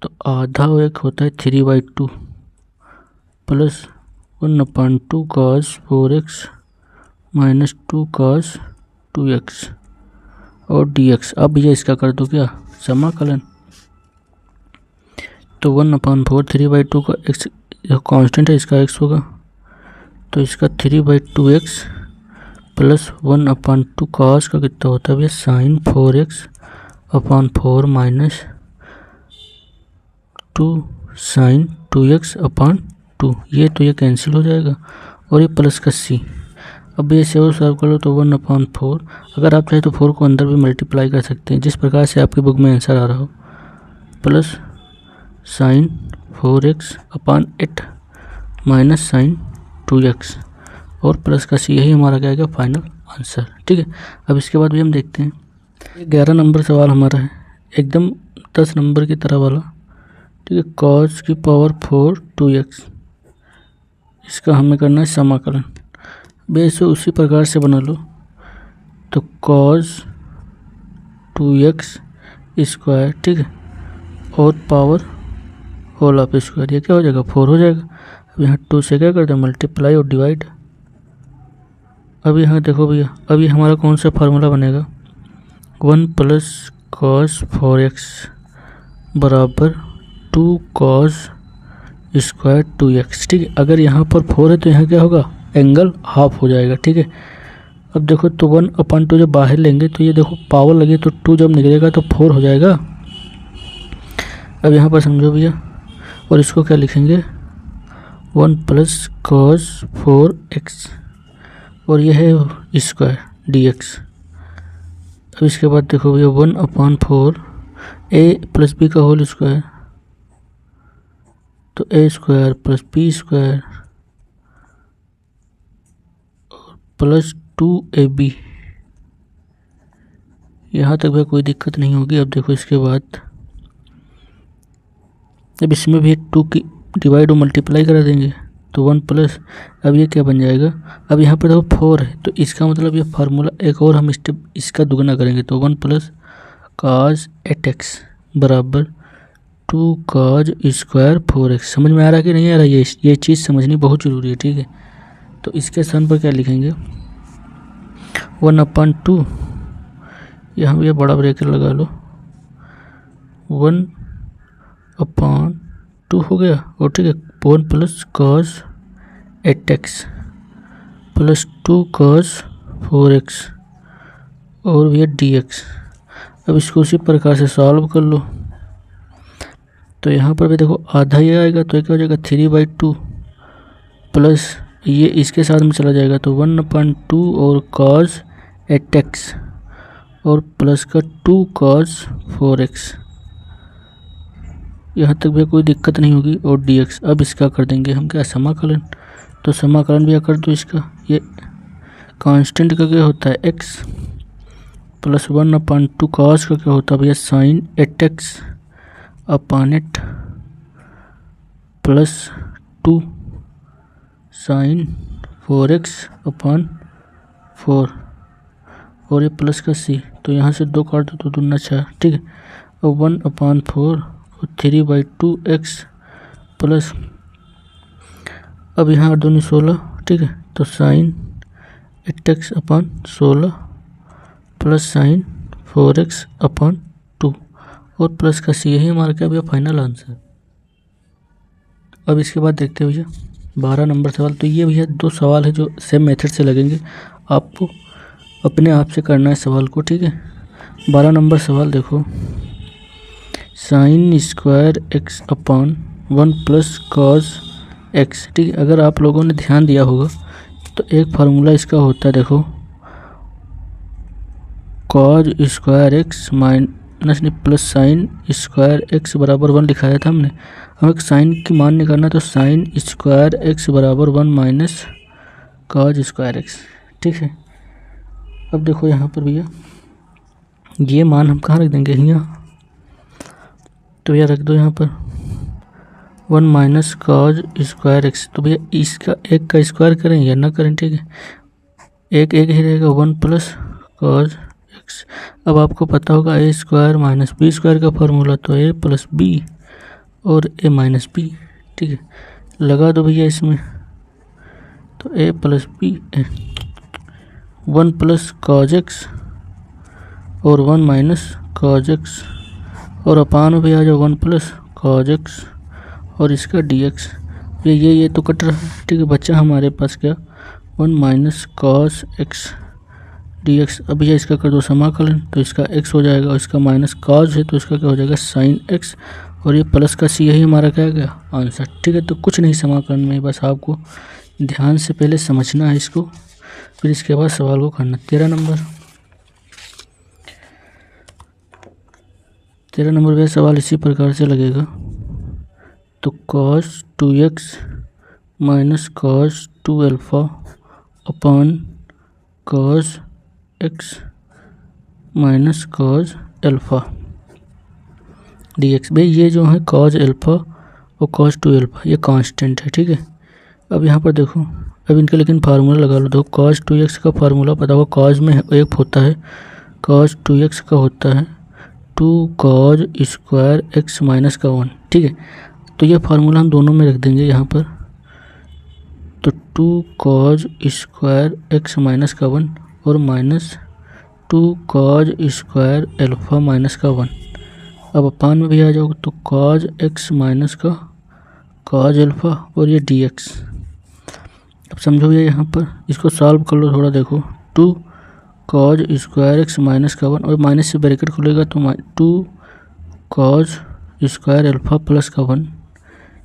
तो आधा एक होता है 3/2 plus 1/2 cos 4x minus 2 cos 2x और dx। अब ये इसका कर दो क्या समाकलन, तो 1/4 3/2 का x कांस्टेंट है, इसका x होगा, तो इसका 3/2x प्लस 1/2 cos का कितना होता है भैया sin 4x/4 minus 2 sin 2x/2। ये तो ये कैंसिल हो जाएगा और ये प्लस का c। अब ये से सॉल्व कर लो तो 1/4, अगर आप चाहे तो 4 को अंदर भी मल्टीप्लाई कर सकते हैं जिस प्रकार से आपकी बुक में आंसर आ रहा हो, plus sin 4x/8 minus sin 2x और प्लस का c। यही हमारा क्या है फाइनल आंसर। ठीक है, अब इसके बाद भी हम देखते हैं 11 नंबर सवाल हमारा है, एकदम 10 नंबर की तरह वाला। ठीक है, cos की पावर 4 2x, इसका हमें करना है समाकलन। वैसे उसी प्रकार से बना लो, तो cos 2x स्क्वायर, ठीक है, और पावर होल ऑफ स्क्वायर, ये क्या हो जाएगा 4 हो जाएगा। अब यहाँ 2 से क्या करते हैं मल्टीप्लाई और डिवाइड। अब यहाँ देखो भैया, अब ये हमारा कौन सा फार्मूला बनेगा, 1 प्लस cos 4x बराबर 2 cos स्क्वायर 2x। ठीक है, अगर यहाँ पर 4 है तो यहाँ क्या होगा एंगल हाफ हो जाएगा। ठीक है, अब देखो तो 1/2 जब बाहर लेंगे तो ये देखो पावर लगे तो 2 जब निकलेगा तो 4 हो जाएगा। अब यहाँ पर समझो भैया, और इसको क्या लिखेंगे 1 प्लस cos 4x और यह है स्क्वायर dx। अब इसके बाद देखो भैया 1/4 a प्लस बी का होल स्क्वायर, तो a square plus b square plus 2ab। यहाँ तक भैया कोई दिक्कत नहीं होगी। अब देखो इसके बाद अब इसमें भी 2 की डिवाइड और मल्टीप्लाई करा देंगे तो 1 प्लस, अब ये क्या बन जाएगा, अब यहाँ पर देखो 4 है तो इसका मतलब ये फार्मूला एक और हम स्टेप इसका दुगना करेंगे, तो 1 प्लस cos 8x बराबर 2 cos स्क्वायर 4x। समझ में आ रहा है कि नहीं आ रहा, ये चीज़ समझनी बहुत ज़रूरी है। ठीक है, तो इसके स्थान पर क्या लिखेंगे 1/2, यहाँ ये बड़ा ब्रैकेट लगा लो, 1/2 हो गया, और ठीक है 1 plus cos 8x plus 2 cos 4x और ये dx। अब इसको उसी प्रकार से सॉल्व कर लो, तो यहाँ पर भी देखो आधा ये आएगा तो क्या हो जाएगा 3/2 प्लस ये इसके साथ में चला जाएगा तो 1/2 और cos 8x और प्लस का 2 cos 4x। यहाँ तक भी कोई दिक्कत नहीं होगी, और dx। अब इसका कर देंगे हम क्या समाकलन, तो समाकलन भी कर दो इसका, ये कांस्टेंट का क्या होता है x प्लस 1/2 cos का क्या होता है भैया sin 8x/8 plus 2 sin 4x/4 और ये प्लस का c, तो यहाँ से 2 काट दो तो 2 4। ठीक है, और 1/4 और 3/2x प्लस, अब यहाँ 2 16। ठीक है, तो sin 8x/16 plus sin 4x/2 और प्लस का c। यही हमारा क्या भैया फाइनल आंसर। अब इसके बाद देखते हैं भैया 12 नंबर सवाल। तो ये भैया 2 सवाल है जो सेम मेथड से लगेंगे, आपको अपने आप से करना है सवाल को। ठीक है, 12 नंबर सवाल देखो, sin square x/1 plus cos x। ठीक है, अगर आप लोगों ने ध्यान दिया होगा तो एक फार्मूला इसका होता है, देखो cos square x minus plus sine square x बराबर 1 लिखाया था हमने। हमें साइन की मान निकालना, तो साइन स्क्वायर x बराबर 1 माइनस cos स्क्वायर x। ठीक है, अब देखो यहाँ पर भैया ये मान हम कहाँ रख देंगे, यहाँ, तो यह रख दो यहाँ पर 1 माइनस कॉज स्क्वायर एक्स। तो भैया इसका एक का स्क्वायर करें या ना करें, ठीक है, एक एक ही रहेगा, 1 प्लस कॉज एक्स। अब आपको पता होगा ए स्क्वायर माइनस बी स्क्वायर का फॉर्मूला, तो ए प्लस बी और ए माइनस बी, ठीक है, लगा दो भैया इसमें। तो a plus b 1 plus cos x और 1 माइनस कॉज एक्स, और अपान में भी आ जाओ 1 प्लस कॉज एक्स और इसका डी एक्स। ये तो कट रहा है, ठीक है, बच्चा हमारे पास क्या 1 minus cos x D X. अब भैया इसका कर दो समाकलन, तो इसका एक्स हो जाएगा और इसका माइनस कॉज है तो इसका क्या हो जाएगा साइन एक्स, और ये प्लस का सी, यही हमारा क्या गया आंसर, ठीक है। तो कुछ नहीं समाकलन में, बस आपको ध्यान से पहले समझना है इसको, फिर इसके बाद सवाल को करना। 13 नंबर पे सवाल इसी प्रकार से लगेगा। तो cos 2x minus cos 2 alpha upon cos x minus cos alpha dx। भाई ये जो है cos अल्फ़ा और cos 2 अल्फ़ा ये कांस्टेंट है, ठीक है। अब यहाँ पर देखो, अब इनका लेकिन फार्मूला लगा लो। देखो cos 2x का फार्मूला पता होगा, cos में एक होता है, cos 2x का होता है 2 cos स्क्वायर x माइनस का 1, ठीक है। तो ये फार्मूला हम दोनों में रख देंगे यहाँ पर। तो 2 cos स्क्वायर x माइनस का 1 और minus 2 cos square alpha minus का 1। अब अपान में भी आ जाओगे, तो cos x माइनस का cos अल्फ़ा और ये dx। अब समझो ये यहाँ पर इसको सॉल्व कर लो थोड़ा। देखो 2 cos स्क्वायर x माइनस का 1 और माइनस से ब्रैकेट खुलेगा तो 2 cos स्क्वायर अल्फ़ा प्लस का 1,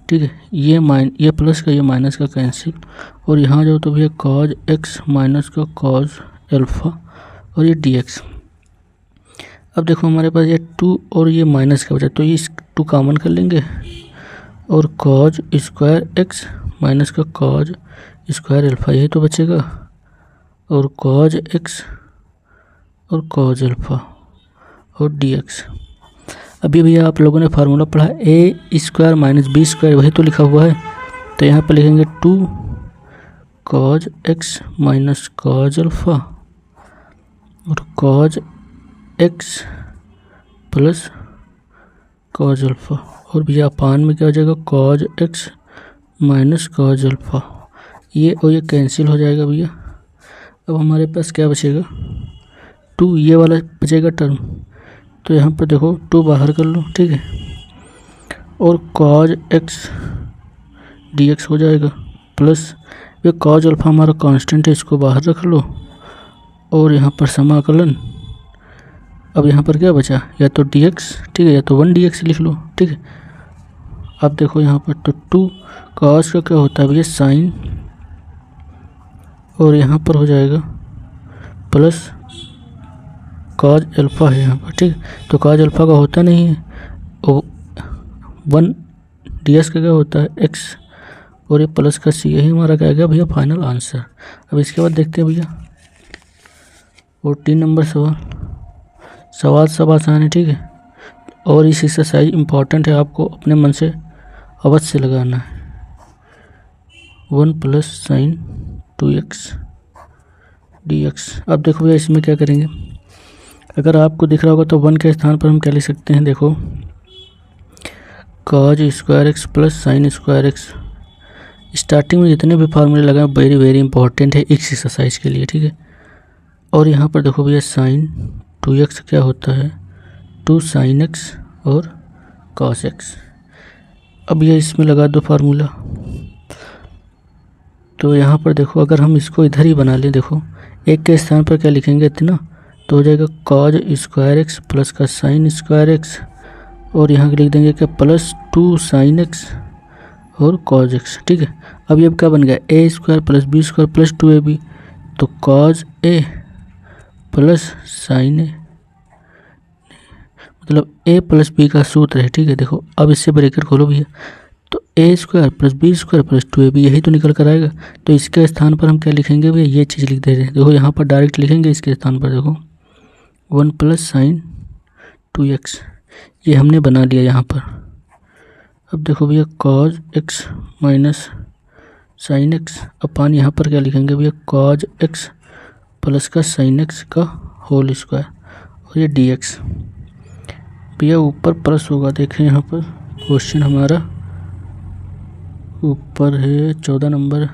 ठीक है। ये प्लस का ये माइनस का कैंसिल, और यहाँ जाओ तो भैया cos x माइनस का cos अल्फ़ा और ये dx। अब देखो हमारे पास ये 2 और ये माइनस का बचा, तो ये 2 कॉमन कर लेंगे और cos स्क्वायर x माइनस का cos स्क्वायर अल्फ़ा यही तो बचेगा, और cos x और cos अल्फ़ा और dx। अभी भैया आप लोगों ने फार्मूला पढ़ा ए स्क्वायर माइनस बी स्क्वायर, वही तो लिखा हुआ है। तो यहाँ पर लिखेंगे 2 cos x minus cos alpha और cos x plus cos alpha, और भैया अपान में क्या हो जाएगा cos x minus cos alpha, ये और ये कैंसिल हो जाएगा भैया। अब हमारे पास क्या बचेगा 2, ये वाला बचेगा टर्म। तो यहाँ पर देखो 2 बाहर कर लो, ठीक है, और cos x dx हो जाएगा प्लस ये cos अल्फ़ा हमारा कांस्टेंट है, इसको बाहर रख लो और यहाँ पर समाकलन। अब यहाँ पर क्या बचा, या तो dx, ठीक है, या तो 1 dx लिख लो, ठीक है। अब देखो यहाँ पर तो 2 cos का क्या होता है भैया साइन, और यहाँ पर हो जाएगा प्लस cos अल्फ़ा है यहाँ पर, ठीक है। तो cos अल्फ़ा का होता नहीं है, और 1 ds का क्या होता है x, और ये प्लस का c, यही हमारा क्या गया भैया फाइनल आंसर। अब इसके बाद देखते हैं भैया 14 नंबर सवाल सब आसान है, ठीक है, और इस एक्सरसाइज इम्पॉर्टेंट है, आपको अपने मन से अवश्य से लगाना है। 1 प्लस साइन 2x dx। अब देखो भैया इसमें क्या करेंगे, अगर आपको दिख रहा होगा तो 1 के स्थान पर हम क्या लिख सकते हैं, देखो cos square x plus sine square x। Starting में जितने भी फार्मूले लगाए वेरी वेरी इंपॉर्टेंट है इस एक्सरसाइज के लिए, ठीक है। और यहाँ पर देखो भैया साइन 2x क्या होता है 2 साइन x और cos x। अब ये इसमें लगा दो फार्मूला। तो यहाँ पर देखो अगर हम इसको इधर ही बना लें, देखो एक के स्थान पर क्या लिखेंगे इतना, तो हो जाएगा cos स्क्वायर x प्लस का साइन स्क्वायर x, और यहाँ लिख देंगे क्या प्लस 2 साइन x और cos x, ठीक है। अब ये क्या बन गया a square plus B square plus 2ab, तो cos a plus sine a, मतलब a प्लस बी का सूत्र है, ठीक है। देखो अब इससे ब्रैकेट खोलो भैया, तो a square plus B square plus 2ab यही तो निकल कर आएगा। तो इसके स्थान पर हम क्या लिखेंगे भैया, ये चीज़ लिख दे रहे हैं। देखो यहाँ पर डायरेक्ट लिखेंगे इसके स्थान पर, देखो 1 प्लस साइन 2x, ये हमने बना लिया यहाँ पर। अब देखो भैया cos x minus sine x upon यहाँ पर क्या लिखेंगे भैया कॉज एक्स प्लस का साइन एक्स का होल स्क्वायर और ये डी एक्स। भैया ऊपर प्लस होगा, देखें यहाँ पर क्वेश्चन हमारा ऊपर है 14 नंबर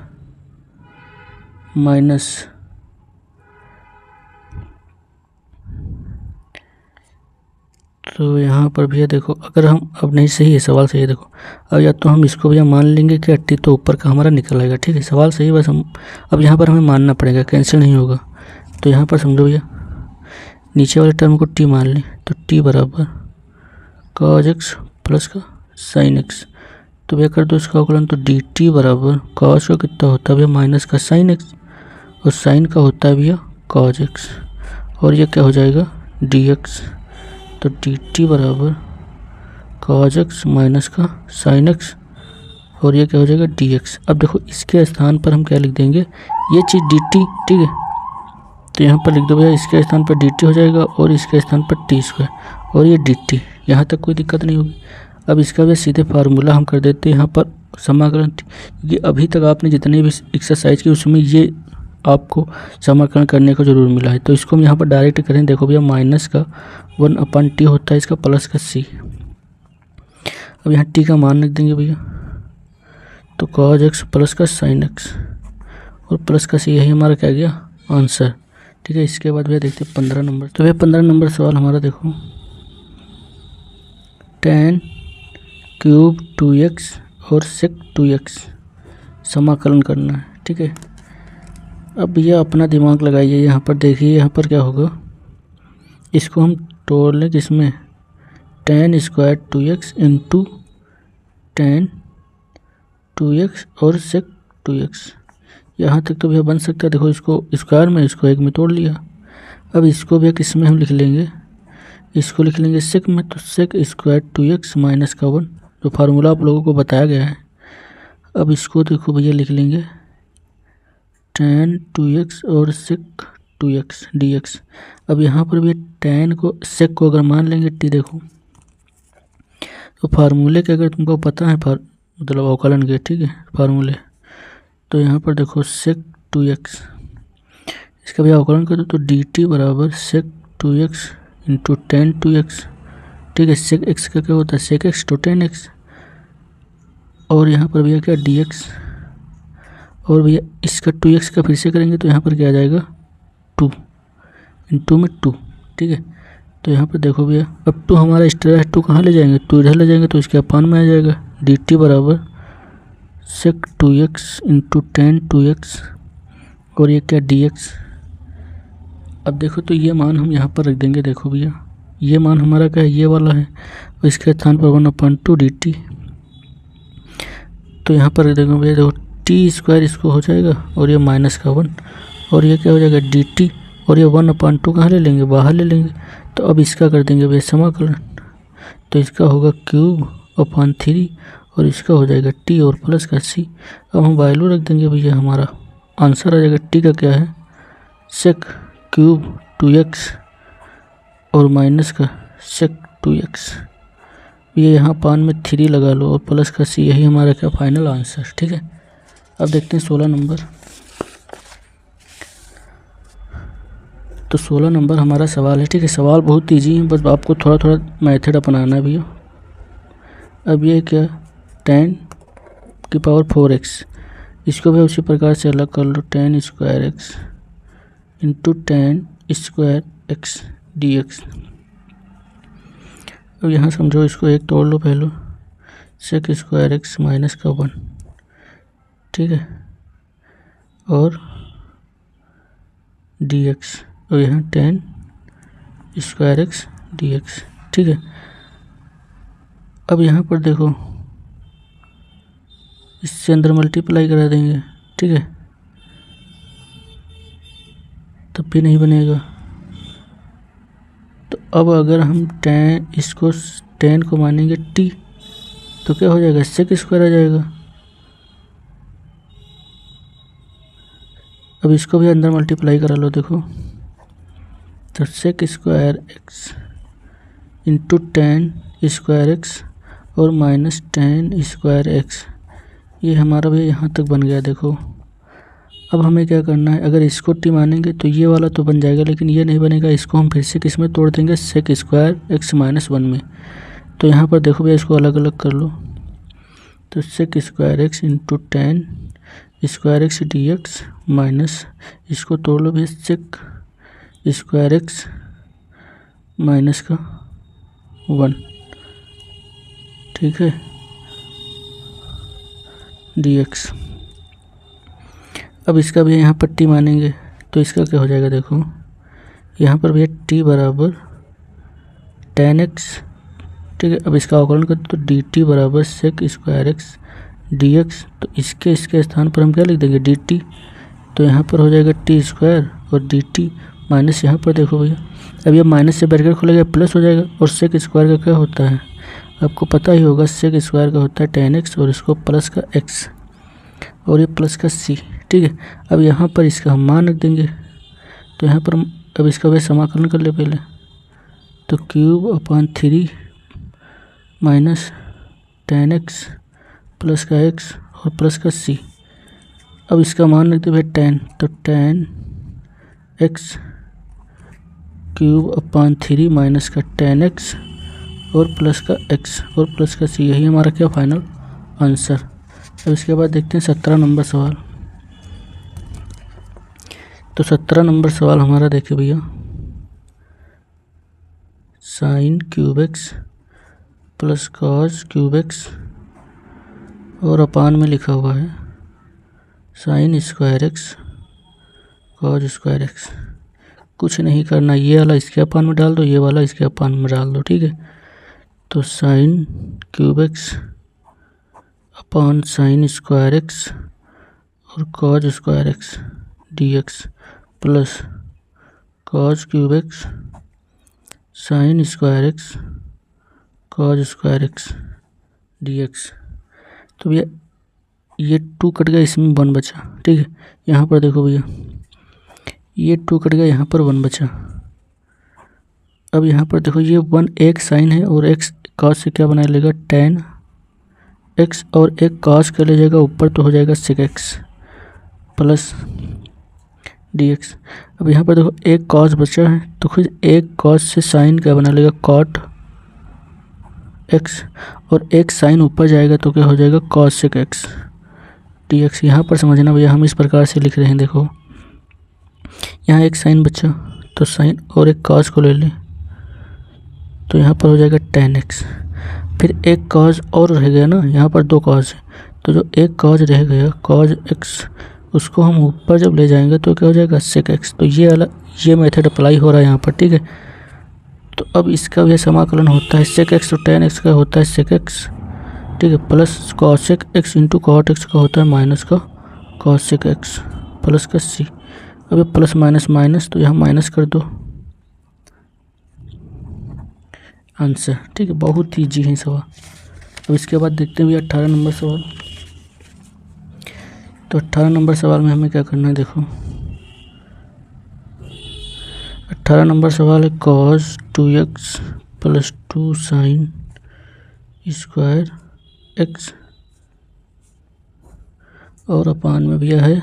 माइनस तो यहाँ पर भैया देखो अगर हम अब नहीं सही है सवाल सही है देखो अब या तो हम इसको भैया मान लेंगे कि 80 तो ऊपर का हमारा निकल आएगा। ठीक है सवाल सही बस हम अब यहाँ पर हमें मानना पड़ेगा, कैंसिल नहीं होगा। तो यहाँ पर समझो भैया नीचे वाले टर्म को टी मान लें तो टी बराबर कॉज एक्स प्लस का साइन एक्स। तो भैया कर दो इसका अवकलन तो डी टी बराबर कॉज का कितना होता है भैया माइनस का साइन एक्स और साइन का होता है भैया कॉज एक्स और ये क्या हो जाएगा डी एक्स। तो डी टी बराबर कॉज एक्स माइनस का साइन एक्स और ये क्या हो जाएगा डी एक्स। अब देखो इसके स्थान पर हम क्या लिख देंगे ये चीज़ डी टी। ठीक है तो यहाँ पर लिख दो भैया इसके स्थान पर डी टी हो जाएगा और इसके स्थान पर टी स्क्वायर और ये डी टी। यहाँ तक कोई दिक्कत नहीं होगी। अब इसका भी सीधे फार्मूला हम कर देते हैं यहाँ पर समाकलन, क्योंकि अभी तक आपने जितने भी एक्सरसाइज की उसमें ये आपको समाकलन करने को जरूर मिला है। तो इसको हम यहाँ पर डायरेक्ट करें, देखो भैया माइनस का 1/t होता है इसका प्लस का c। अब यहाँ t का मान रख देंगे भैया तो कॉज एक्स प्लस का साइन एक्स और प्लस का c, यही हमारा क्या गया आंसर। ठीक है इसके बाद भैया देखते हैं 15 नंबर। तो भैया 15 नंबर सवाल हमारा देखो tan क्यूब 2x और sec 2x समाकलन करना है। ठीक है अब भैया अपना दिमाग लगाइए, यहाँ पर देखिए यहाँ पर क्या होगा, इसको हम तोड़ लें किसमें tan square 2x into tan 2x और sec 2x। यहाँ तक तो भैया बन सकता है। देखो इसको स्क्वायर में इसको एक में तोड़ लिया। अब इसको भैया किस में हम लिख लेंगे, इसको लिख लेंगे sec में। तो sec स्क्वायर 2x माइनस का 1 जो फार्मूला आप लोगों को बताया गया है। अब इसको देखो भैया लिख लेंगे tan 2x और sec 2x dx। अब यहाँ पर भी tan को sec को अगर मान लेंगे t, देखो तो फार्मूले के अगर तुमको पता है मतलब अवकलन के, ठीक है फार्मूले, तो यहाँ पर देखो sec 2x इसका भी अवकलन कर दो तो dt बराबर sec 2x into tan 2x। ठीक है sec x का क्या होता है sec x तो tan x और यहाँ पर भैया क्या dx और भैया इसका 2x का फिर से करेंगे तो यहाँ पर क्या आ जाएगा 2 इंटू में 2। ठीक है तो यहाँ पर देखो भैया अब 2 हमारा इस तरह 2 कहाँ ले जाएंगे 2 इधर ले जाएंगे तो इसके अपान में आ जाएगा dt बराबर sec 2x into tan 2x और ये क्या dx। अब देखो तो ये मान हम यहाँ पर रख देंगे। देखो भैया ये मान हमारा क्या है ये वाला है और इसके स्थान पर 1/2 dt। तो यहाँ पर रख देंगे भैया देखो टी स्क्वायर इसको हो जाएगा और ये माइनस का 1 और ये क्या हो जाएगा dt और ये 1/2 कहाँ ले लेंगे बाहर ले लेंगे। तो अब इसका कर देंगे भैया समाकलन तो इसका होगा क्यूब/3 और इसका हो जाएगा t और प्लस का c। अब हम वैल्यू रख देंगे भैया, हमारा आंसर आ जाएगा t का क्या है sec क्यूब 2x और माइनस का sec 2x। ये यहाँ पान में 3 लगा लो और प्लस का c, यही हमारा क्या फाइनल आंसर। ठीक है अब देखते हैं 16 नंबर। तो 16 नंबर हमारा सवाल है। ठीक है सवाल बहुत ईजी है, बस आपको थोड़ा थोड़ा मेथड अपनाना भी हो। अब ये क्या tan की पावर 4x इसको भी उसी प्रकार से अलग कर लो tan square x into tan square x dx। अब यहाँ समझो इसको एक तोड़ लो पहले sec स्क्वायर x माइनस का 1। ठीक है और dx और यहाँ tan स्क्वायर x dx। ठीक है अब यहाँ पर देखो इससे अंदर मल्टीप्लाई करा देंगे। ठीक है तब भी नहीं बनेगा। तो अब अगर हम tan को मानेंगे t तो क्या हो जाएगा sec स्क्वायर आ जाएगा। अब इसको भी अंदर मल्टीप्लाई करा लो। देखो तो sec square x into tan square x और माइनस टेन स्क्वायर एक्स। ये हमारा भी यहाँ तक बन गया। देखो अब हमें क्या करना है, अगर इसको टी मानेंगे तो ये वाला तो बन जाएगा, लेकिन ये नहीं बनेगा। इसको हम फिर से किस में तोड़ देंगे, sec square X minus one में। तो यहाँ पर देखो भैया इसको अलग अलग कर लो। तो sec square X into tan square x D X minus, इसको तोड़ लो भैया, सेक स्क्वायर एक्स माइनस का वन, ठीक है, डी एक्स। अब इसका भी यहाँ पर टी मानेंगे तो इसका क्या हो जाएगा, देखो यहाँ पर भैया टी बराबर टेन एक्स, ठीक है। अब इसका अवकलन कर तो डी टी बराबर sec square x D x. तो इसके स्थान पर हम क्या लिख देंगे, डी टी। तो यहाँ पर हो जाएगा टी स्क्वायर और डी टी माइनस, यहाँ पर देखो भैया अब ये माइनस से ब्रैकेट खोलेगा प्लस हो जाएगा। और सेक स्क्वायर का क्या होता है, आपको पता ही होगा, सेक स्क्वायर का होता है टेन एक्स और इसको प्लस का एक्स और ये प्लस का सी, ठीक है। अब यहाँ पर इसका हम मान रख देंगे। तो यहाँ पर अब इसका वह समाकलन कर ले पहले। तो cube upon three minus ten x plus का एक्स और प्लस का सी। अब इसका मान रखते भाई टेन, तो tan x cube upon three minus का टेन एक्स और प्लस का एक्स और प्लस का सी। यही हमारा क्या फाइनल आंसर। अब इसके बाद देखते हैं 17 नंबर सवाल। तो 17 नंबर सवाल हमारा देखिए भैया, sign cube x plus cos cube x और अपान में लिखा हुआ है sign square x cos square x. कुछ नहीं करना, ये वाला इसके अपान में डाल दो, ये वाला इसके अपान में डाल दो, ठीक है। तो sine cube x upon sine square x और cos square x D x plus cos cube x sine square x cos square x D x. तो भैया ये टू कट गया, इसमें वन बचा, ठीक है। यहाँ पर देखो भैया ये टू कट गया, यहाँ पर वन बचा। अब यहाँ पर देखो ये वन एक साइन है और एक्स कॉस से क्या बना लेगा, टेन एक्स और एक कॉस कर ले जाएगा ऊपर, तो हो जाएगा sec X plus D X. अब यहाँ पर देखो एक कॉस बचा है, तो खुद एक कॉस से साइन क्या बना लेगा, कॉट एक्स और एक साइन ऊपर जाएगा तो क्या हो जाएगा, cos sec X D X. यहाँ पर समझना भैया हम इस प्रकार से लिख रहे हैं। देखो यहाँ एक साइन बचा तो साइन और एक कॉस को ले लें, तो यहाँ पर हो जाएगा टेन एक्स। फिर एक कॉस और रह गया ना, यहाँ पर दो कॉस है, तो जो एक कॉस रह गया कॉस एक्स, उसको हम ऊपर जब ले जाएंगे तो क्या हो जाएगा, सेक एक्स। तो ये वाला ये मेथड अप्लाई हो रहा है यहाँ पर, ठीक है। तो अब इसका भी समाकलन होता है सेक एक्स, तो टेन एक्स का होता है सेक एक्स, ठीक है, plus cosec X into cot X का होता है माइनस का कॉसेक एक्स प्लस का सी। अब ये प्लस माइनस माइनस, तो यहाँ माइनस कर दो, आंसर, ठीक है। बहुत ईजी है सवाल। अब इसके बाद देखते हैं भैया 18 नंबर सवाल। तो 18 नंबर सवाल में हमें क्या करना है, देखो 18 नंबर सवाल है cos 2x plus 2 sign square x और अपान में भैया है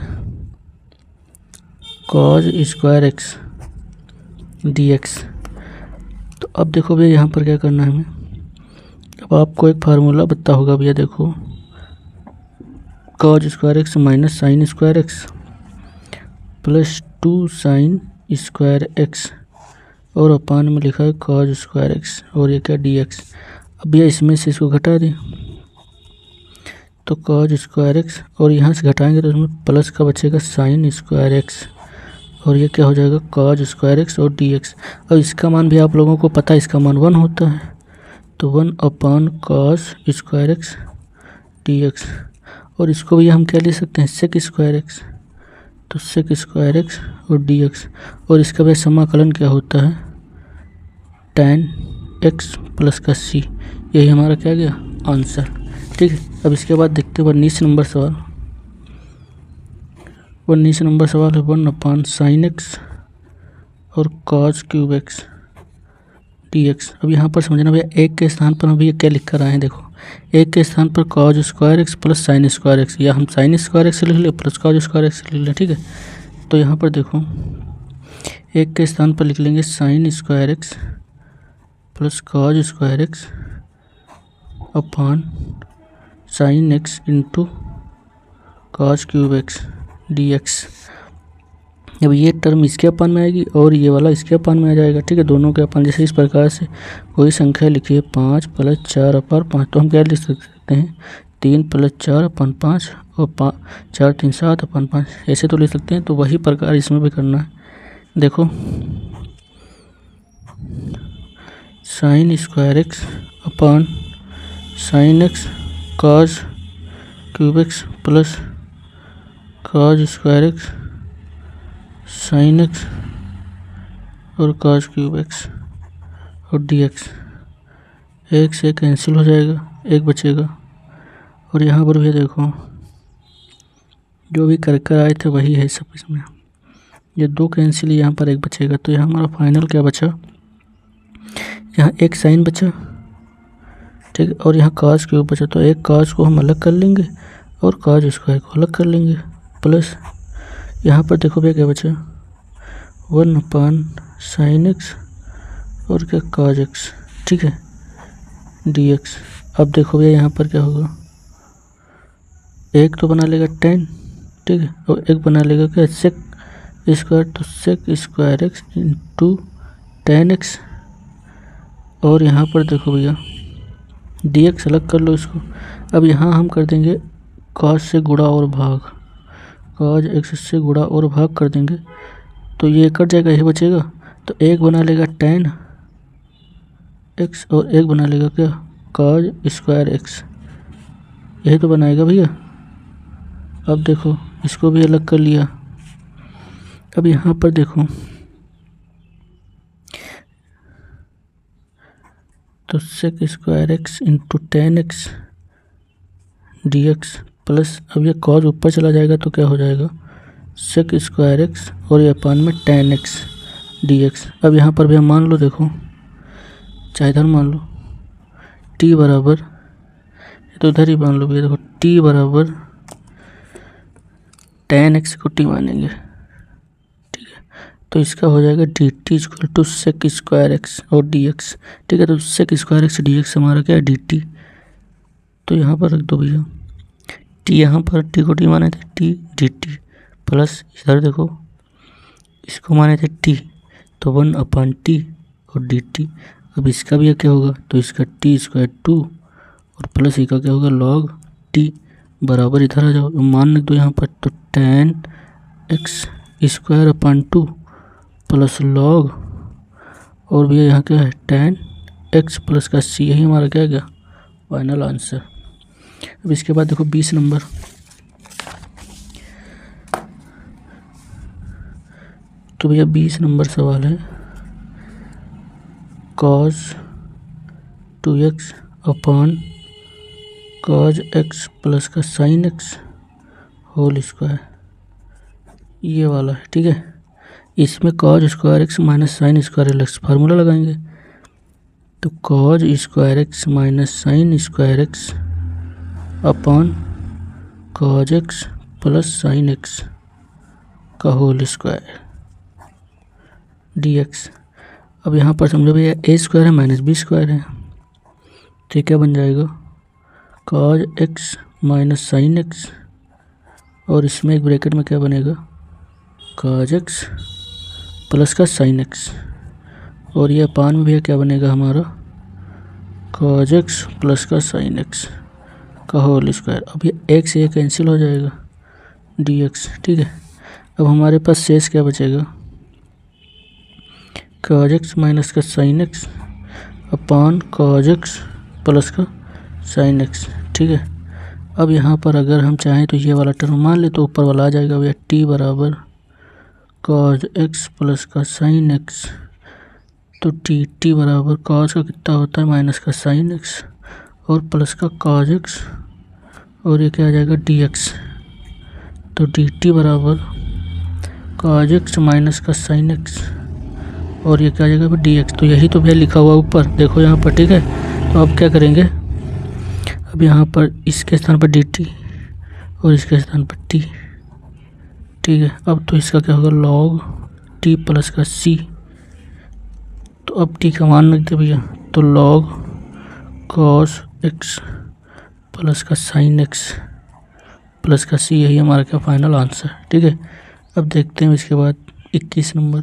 cos square x D x. तो अब देखो भैया यहाँ पर क्या करना है हमें। अब आपको एक फार्मूला पता होगा भैया, देखो cos square X minus sign square x plus 2 sign square x और अपान में लिखा है कॉस स्क्वायर एक्स और ये क्या डी एक्स। अब भैया इसमें से इसको घटा दें, तो कॉस स्क्वायर एक्स और यहाँ से घटाएंगे तो उसमें प्लस का बचेगा साइन स्क्वायर एक्स और ये क्या हो जाएगा, कॉस स्क्वायर एक्स और डी एक्स। अब इसका मान भी आप लोगों को पता है, इसका मान 1 होता है, तो 1 upon cos square x D x. और इसको भी हम क्या ले सकते हैं, सेक स्क्वायर एक्स, तो सेक स्क्वायर एक्स और डी एक्स। और इसका भी समाकलन क्या होता है, टेन एक्स प्लस का सी। यही हमारा क्या गया आंसर, ठीक है। अब इसके बाद देखते हैं 19 नंबर सवाल। 19 नंबर सवाल है 1 अपॉन साइन एक्स और cos cube x D X. अब यहाँ पर समझना भैया एक के स्थान पर हम भैया क्या लिख कर आए हैं, देखो एक के स्थान पर cause square x plus sine square x, या हम साइन स्क्वायर एक्स लिख ले प्लस कॉज स्क्वायर एक्स लिख लें, ठीक है। तो यहाँ पर देखो एक के स्थान पर लिख लेंगे sign square x plus cos square x upon sine x into cos cube x D X. अब ये टर्म इसके अपान में आएगी और ये वाला इसके अपान में आ जाएगा, ठीक है। दोनों के अपान, जैसे इस प्रकार से कोई संख्या लिखिए 5 + 4 अपान 5, तो हम क्या लिख सकते हैं 3 + 4 अपान 5 और 4 3 7 अपान 5, ऐसे तो लिख सकते हैं। तो वही प्रकार इसमें भी करना है। देखो sign square x upon sine x cos cube x plus cos square x sine x और कॉज क्यूब एक्स और डी एक्स। एक से कैंसिल हो जाएगा, एक बचेगा। और यहाँ पर भी देखो जो भी कर आए थे वही है सब इसमें, ये 2 कैंसिल, यहाँ पर एक बचेगा। तो यहाँ हमारा फाइनल क्या बचा, यहाँ एक साइन बचा, ठीक है, और यहाँ कॉज क्यूब बचा। तो एक कॉज को हम अलग कर लेंगे और कॉज स्क्वायर को अलग कर लेंगे, प्लस यहाँ पर देखो भैया क्या बचा 1 अपान साइन एक्स और क्या कॉज एक्स, ठीक है, डी एक्स। अब देखो भैया यहाँ पर क्या होगा, एक तो बना लेगा 10, ठीक है, और एक बना लेगा क्या सेक स्क्वायर, तो sec square X into 10x। और यहाँ पर देखो भैया डी एक्स अलग कर लो इसको। अब यहाँ हम कर देंगे कॉज से गुणा और भाग, कॉज एक्स से गुणा और भाग कर देंगे, तो ये कट जाएगा, ये बचेगा। तो एक बना लेगा 10x और एक बना लेगा क्या कॉज स्क्वायर एक्स, यही तो बनाएगा भैया। अब देखो इसको भी अलग कर लिया। अब यहाँ पर देखो तो sec square X into 10x D x plus, अब ये कॉज ऊपर चला जाएगा तो क्या हो जाएगा सेक स्क्वायर एक्स और ये अपान में 10x डी एक्स। अब यहाँ पर भी हम मान लो, देखो चाहे इधर मान लो t बराबर, तो इधर ही मान लो भैया, देखो t बराबर 10x को t मानेंगे, ठीक है। तो इसका हो जाएगा D T equal to sec square x और डी एक्स, ठीक है। तो sec square x D X हमारा क्या है डी टी, तो यहाँ पर रख दो भैया टी, यहाँ पर टी को टी माने थे टी डी टी, प्लस इधर देखो इसको माने थे टी, तो 1 अपान टी और डी टी। अब इसका भी क्या होगा, तो इसका टी स्क्वायर 2 और प्लस इसका क्या होगा लॉग टी, बराबर इधर आ जाओ, मान लिख दो यहाँ पर, तो 10x square upon 2 plus log, और भैया यहाँ क्या है 10x प्लस का c, यही हमारा क्या गया फाइनल आंसर। अब इसके बाद देखो 20 नंबर, तो भैया 20 नंबर सवाल है cos 2x upon cos x plus का sin x होल स्क्वायर, ये वाला है, ठीक है। इसमें cos square X minus sign square x formula लगाएंगे, तो cos square X minus sign square x upon cos x plus sign x का होल स्क्वायर डी एक्स। अब यहाँ पर समझो भैया ए स्क्वायर है माइनस बी स्क्वायर है, तो क्या बन जाएगा cos x minus sine x, और इसमें एक ब्रैकेट में क्या बनेगा cos एक्स प्लस का साइन एक्स, और ये अपान में भैया क्या बनेगा हमारा cos एक्स प्लस का साइन एक्स का होल स्क्वायर। अब ये एक से एक कैंसिल हो जाएगा डी एक्स, ठीक है। अब हमारे पास शेष क्या बचेगा cos एक्स माइनस का साइन एक्स अपान cos एक्स प्लस का साइन एक्स, ठीक है। अब यहाँ पर अगर हम चाहें तो ये वाला टर्म मान ले, तो ऊपर वाला आ जाएगा भैया टी बराबर cos एक्स प्लस का साइन एक्स, तो टी बराबर cos का कितना होता है माइनस का साइन एक्स और प्लस का cos एक्स, और ये क्या आ जाएगा डी एक्स, तो डी टी बराबर cos एक्स माइनस का साइन एक्स और ये क्या आ जाएगा डी एक्स। तो यही तो भैया लिखा हुआ ऊपर देखो यहाँ पर, ठीक है। तो अब क्या करेंगे, अब यहाँ पर इसके स्थान पर डी टी और इसके स्थान पर टी, ठीक है। अब तो इसका क्या होगा, लॉग टी प्लस का सी। तो अब टी का मान रखते भैया, तो लॉग कॉस एक्स प्लस का साइन एक्स प्लस का सी, यही हमारा क्या फाइनल आंसर, ठीक है। अब देखते हैं इसके बाद 21 नंबर।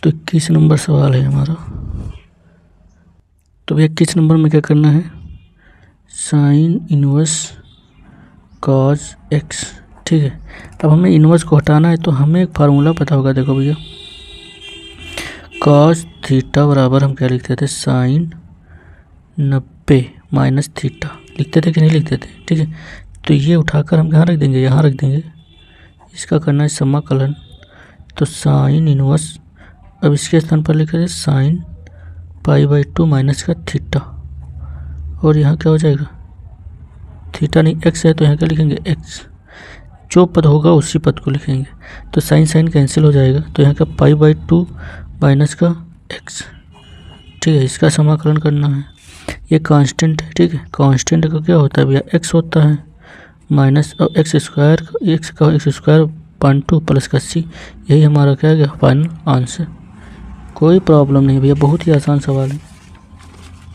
तो 21 नंबर सवाल है हमारा। तो भैया 21 नंबर में क्या करना है, साइन इनवर्स कॉस एक्स, ठीक है। अब हमें इनवर्स को हटाना है, तो हमें एक फार्मूला पता होगा, देखो भैया, कॉस थीटा बराबर हम क्या लिखते थे, साइन 90 माइनस थीटा लिखते थे कि नहीं लिखते थे, ठीक है। तो ये उठाकर हम कहाँ रख देंगे, यहाँ रख देंगे। इसका करना है समाकलन, तो साइन इनवर्स, अब इसके स्थान पर लिखेंगे साइन π/2 माइनस का थीटा, और यहाँ क्या हो जाएगा, थीटा नहीं एक्स है, तो यहाँ क्या लिखेंगे एक्स, जो पद होगा उसी पद को लिखेंगे। तो साइन साइन कैंसिल हो जाएगा, तो यहाँ का π/2 माइनस का एक्स, ठीक है। इसका समाकलन करना है, ये कांस्टेंट है, ठीक है। कांस्टेंट का क्या होता है भैया, एक्स होता है माइनस एक्स स्क्वायर, एक्स का एक्स स्क्वायर 2 प्लस का सी, यही हमारा क्या गया फाइनल आंसर। कोई प्रॉब्लम नहीं भैया, बहुत ही आसान सवाल है।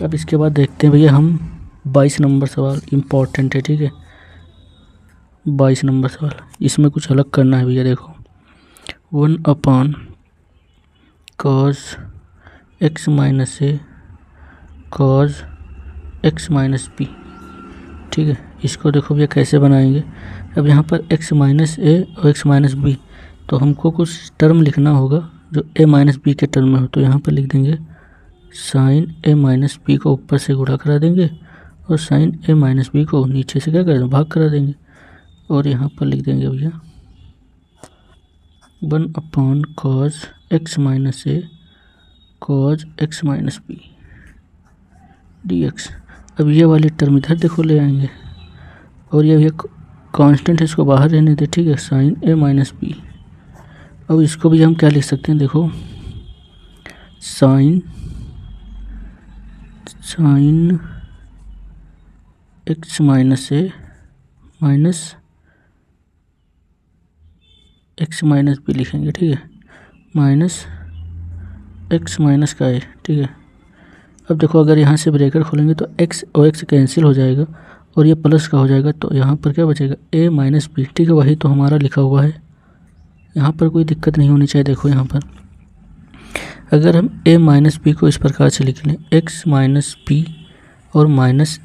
अब इसके बाद देखते हैं भैया हम 22 नंबर सवाल, इम्पॉर्टेंट है, ठीक है। 22 नंबर सवाल, इसमें कुछ अलग करना है भैया। देखो 1 cos x minus A cos x minus B, ठीक है। इसको देखो भैया कैसे बनाएंगे। अब यहाँ पर x माइनस ए और x माइनस बी, तो हमको कुछ टर्म लिखना होगा जो a माइनस बी के टर्म में हो। तो यहाँ पर लिख देंगे साइन a माइनस बी को ऊपर से गुणा करा देंगे, और साइन a माइनस बी को नीचे से क्या कर देंगे, भाग करा देंगे। और यहाँ पर लिख देंगे भैया 1 cos x minus A cos x minus B dx। अब ये वाली टर्म इधर देखो ले आएंगे, और ये कांस्टेंट है, इसको बाहर रहने दे, ठीक है, साइन a माइनस बी। अब इसको भी हम क्या लिख सकते हैं, देखो साइन x माइनस ए माइनस x माइनस बी लिखेंगे, ठीक है, माइनस x माइनस का ए, ठीक है। अब देखो अगर यहाँ से ब्रैकेट खोलेंगे तो x और x कैंसिल हो जाएगा, और ये प्लस का हो जाएगा, तो यहाँ पर क्या बचेगा a माइनस बी, ठीक है। वही तो हमारा लिखा हुआ है, यहाँ पर कोई दिक्कत नहीं होनी चाहिए। देखो यहाँ पर अगर हम a माइनस बी को इस प्रकार से लिख लें, x माइनस बी और माइनस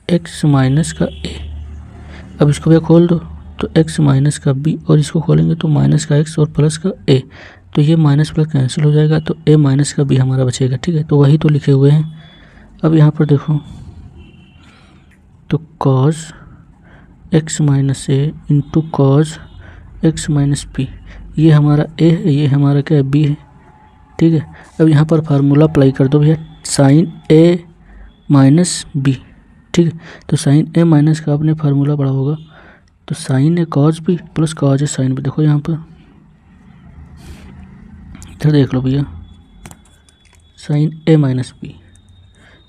x माइनस का a। अब इसको भी खोल दो, तो x माइनस का b, और इसको खोलेंगे तो माइनस का x और प्लस का a, तो ये माइनस प्लस कैंसिल हो जाएगा, तो a माइनस का b हमारा बचेगा, ठीक है। तो वही तो लिखे हुए हैं। अब यहाँ पर देखो, तो cos x minus a into cos x minus B, ये हमारा a है, ये हमारा क्या है b है, ठीक है। अब यहाँ पर फार्मूला अप्लाई कर दो भैया, साइन a माइनस बी, ठीक है। तो साइन a माइनस का आपने फार्मूला पढ़ा होगा, तो sign A cos B plus cos A sine B. देखो यहाँ पर इधर देख लो भैया, साइन ए माइनस बी,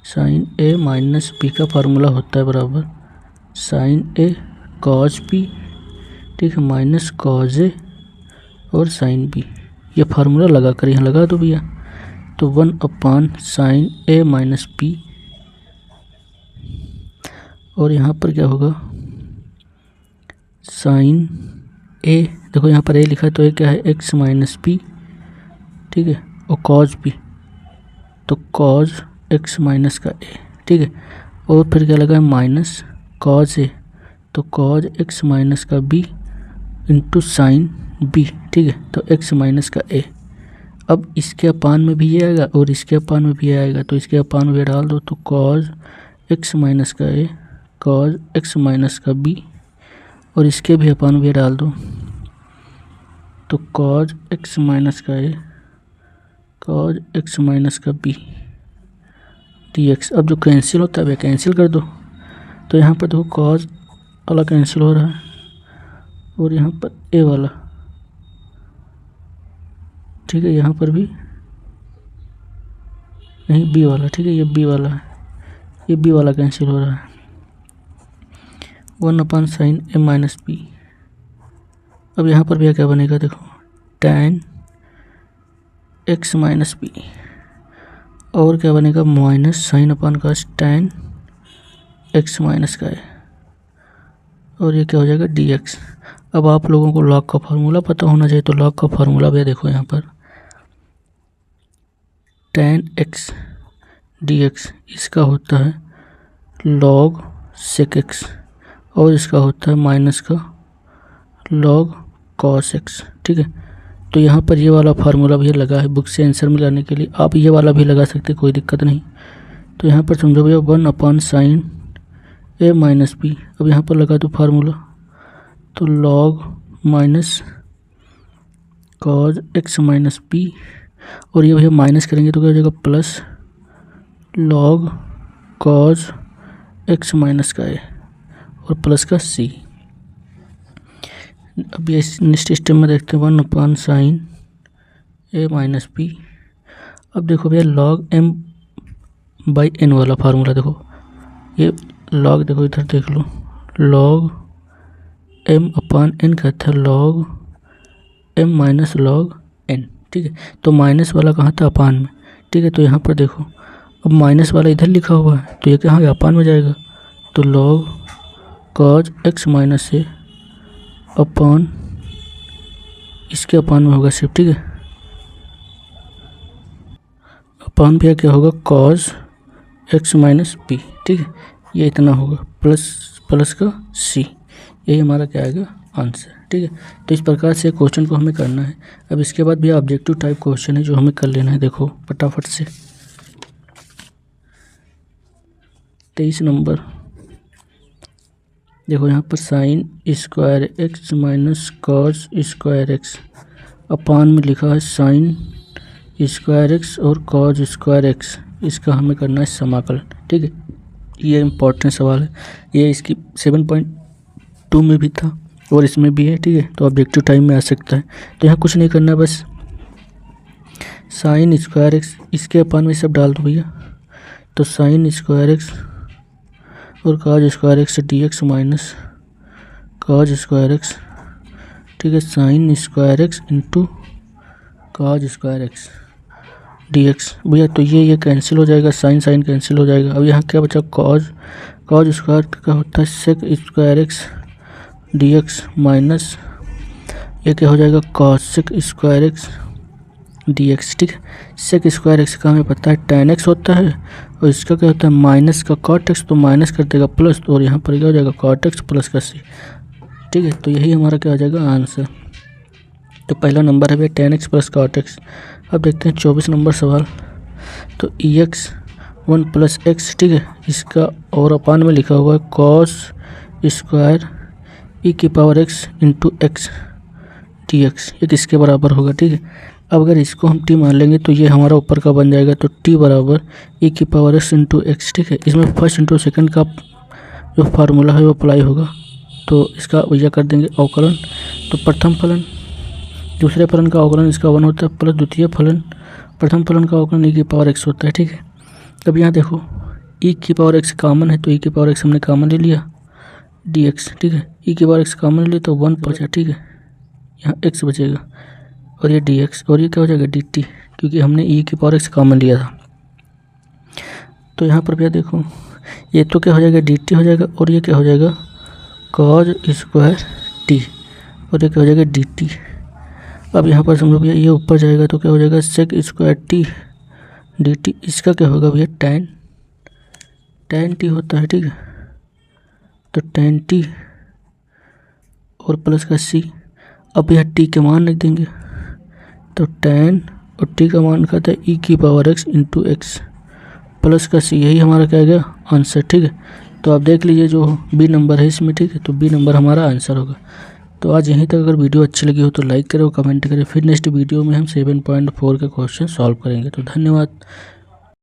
साइन ए माइनस बी का फार्मूला होता है बराबर साइन ए कॉस बी, ठीक है, माइनस कॉस ए और साइन बी। ये फार्मूला लगा कर यहाँ लगा दो भैया, तो 1 साइन ए माइनस बी, और यहाँ पर क्या होगा साइन ए, देखो यहाँ पर ए लिखा है, तो ये क्या है एक्स माइनस बी, ठीक है, और कॉस बी, तो कॉस एक्स माइनस का ए, ठीक है। और फिर क्या लगा है माइनस कॉस ए, तो कॉस एक्स माइनस का बी इंटू साइन बी, ठीक है, तो एक्स माइनस का ए। अब इसके अपान में भी ये आएगा और इसके अपान में भी ये आएगा, तो इसके अपान में डाल दो, तो कॉस एक्स माइनस का ए कॉस एक्स माइनस का बी, और इसके भी अपान में डाल दो, तो कॉस एक्स माइनस का ए कॉस एक्स माइनस का बी डी एक्स। अब जो कैंसिल होता है वह कैंसिल कर दो, तो यहाँ पर देखो कॉस वाला कैंसिल हो रहा है, और यहाँ पर ए वाला ठीक है। यहाँ पर भी नहीं, बी वाला, ठीक है, ये बी वाला है, ये बी वाला कैंसिल हो रहा है। 1/sin a minus B. अब यहाँ पर भी क्या बनेगा, देखो tan x माइनस बी, और क्या बनेगा माइनस साइन अपन का tan x माइनस का है, और ये क्या हो जाएगा dx। अब आप लोगों को लॉग का फार्मूला पता होना चाहिए, तो लॉग का फार्मूला भी देखो यहाँ पर tan x dx, इसका होता है log sec x, और इसका होता है माइनस का log cos x, ठीक है। तो यहाँ पर ये वाला फार्मूला भी लगा है बुक से आंसर मिलाने के लिए, आप ये वाला भी लगा सकते, कोई दिक्कत नहीं। तो यहाँ पर समझो भैया 1/sin a माइनस बी। अब यहाँ पर लगा दो फार्मूला, तो log minus cos x minus B, और ये भैया माइनस करेंगे तो क्या हो जाएगा plus log cos x minus का a और प्लस का c। अब ये नेक्स्ट स्टेप में देखते हैं 1/sin a माइनस बी। अब देखो भैया log m/n वाला फार्मूला, देखो ये log, देखो इधर देख लो, log m/n कहता है log m minus log n, ठीक है। तो माइनस वाला कहाँ था, अपान में, ठीक है। तो यहाँ पर देखो अब माइनस वाला इधर लिखा हुआ है, तो ये कहाँ अपान में जाएगा, तो log cos x minus a अपान, इसके अपान में होगा सिर्फ, ठीक है, अपान भी क्या होगा cos x माइनस b, ठीक है। ये इतना होगा प्लस का c, यही हमारा क्या आएगा आंसर, ठीक है। तो इस प्रकार से क्वेश्चन को हमें करना है। अब इसके बाद भी ऑब्जेक्टिव टाइप क्वेश्चन है जो हमें कर लेना है, देखो फटाफट से। 23 नंबर, देखो यहाँ पर sign square x minus cos square x, अपान में लिखा है साइन स्क्वायर x और कॉस स्क्वायर x, इसका हमें करना है समाकलन, ठीक है। ये इम्पोर्टेंट सवाल है, ये इसकी 7.2 में भी था और इसमें भी है, ठीक है। तो ऑब्जेक्टिव टाइम में आ सकता है। तो यहाँ कुछ नहीं करना, बस साइन स्क्वायर x इसके अपान में सब डाल दो भैया, तो साइन स्क्वायर x और cos square x dx minus cos square x, ठीक है, sign square x into cos square x dx भैया। तो ये कैंसिल हो जाएगा, साइन कैंसिल हो जाएगा। अब यहाँ क्या बचा, कॉस स्क्वायर का होता है sec square x dx minus ये क्या हो जाएगा cos sec square x dx, ठीक है। सेक स्क्वायर x का हमें पता है tan x होता है, और इसका क्या होता है माइनस का cot x, तो माइनस कर देगा प्लस, तो और यहाँ पर क्या हो जाएगा cot x प्लस का c, ठीक है। तो यही हमारा क्या हो जाएगा आंसर। तो पहला नंबर है भैया tan x plus cot x। अब देखते हैं 24 नंबर सवाल, तो ex 1 प्लस x, ठीक है, इसका और अपान में लिखा हुआ है कॉस स्क्वायर e की power x into x dx, ये किसके बराबर होगा, ठीक है। अब अगर इसको हम t मान लेंगे तो ये हमारा ऊपर का बन जाएगा, तो t बराबर e की पावर x इंटू एक्स, ठीक है। इसमें फर्स्ट इंटू सेकंड का जो फार्मूला है वो अप्लाई होगा, तो इसका भैया कर देंगे अवकलन। तो प्रथम फलन दूसरे फलन का अवकलन इसका 1 होता है, प्लस द्वितीय फलन प्रथम फलन का अवकलन e की पावर x होता है, ठीक है। अब यहाँ देखो e की पावर x कॉमन है, तो e की पावर x हमने कॉमन ले लिया dx, ठीक है। e की पावर x कॉमन ले लिया तो 1 बचा, ठीक है, यहाँ x बचेगा और ये dx, और ये क्या हो जाएगा dt, क्योंकि हमने e की पावर x कॉमन लिया था। तो यहाँ पर भैया देखो ये तो क्या हो जाएगा dt हो जाएगा, और ये क्या हो जाएगा cos स्क्वायर t, और ये क्या हो जाएगा dt। अब यहाँ पर समझो भैया ये ऊपर जाएगा तो क्या हो जाएगा सेक स्क्वायर t dt, इसका क्या होगा भैया tan t होता है, ठीक है। तो tan t और प्लस का c, अब यह t के मान लिख देंगे, तो tan और t का मान कहता है e की power x into x plus का c, यही हमारा क्या गया आंसर, ठीक है। तो आप देख लीजिए जो बी नंबर है इसमें, ठीक है, तो बी नंबर हमारा आंसर होगा। तो आज यहीं तक, अगर वीडियो अच्छी लगी हो तो लाइक करें और कमेंट करें, फिर नेक्स्ट वीडियो में हम 7.4 के क्वेश्चन सॉल्व करेंगे। तो धन्यवाद।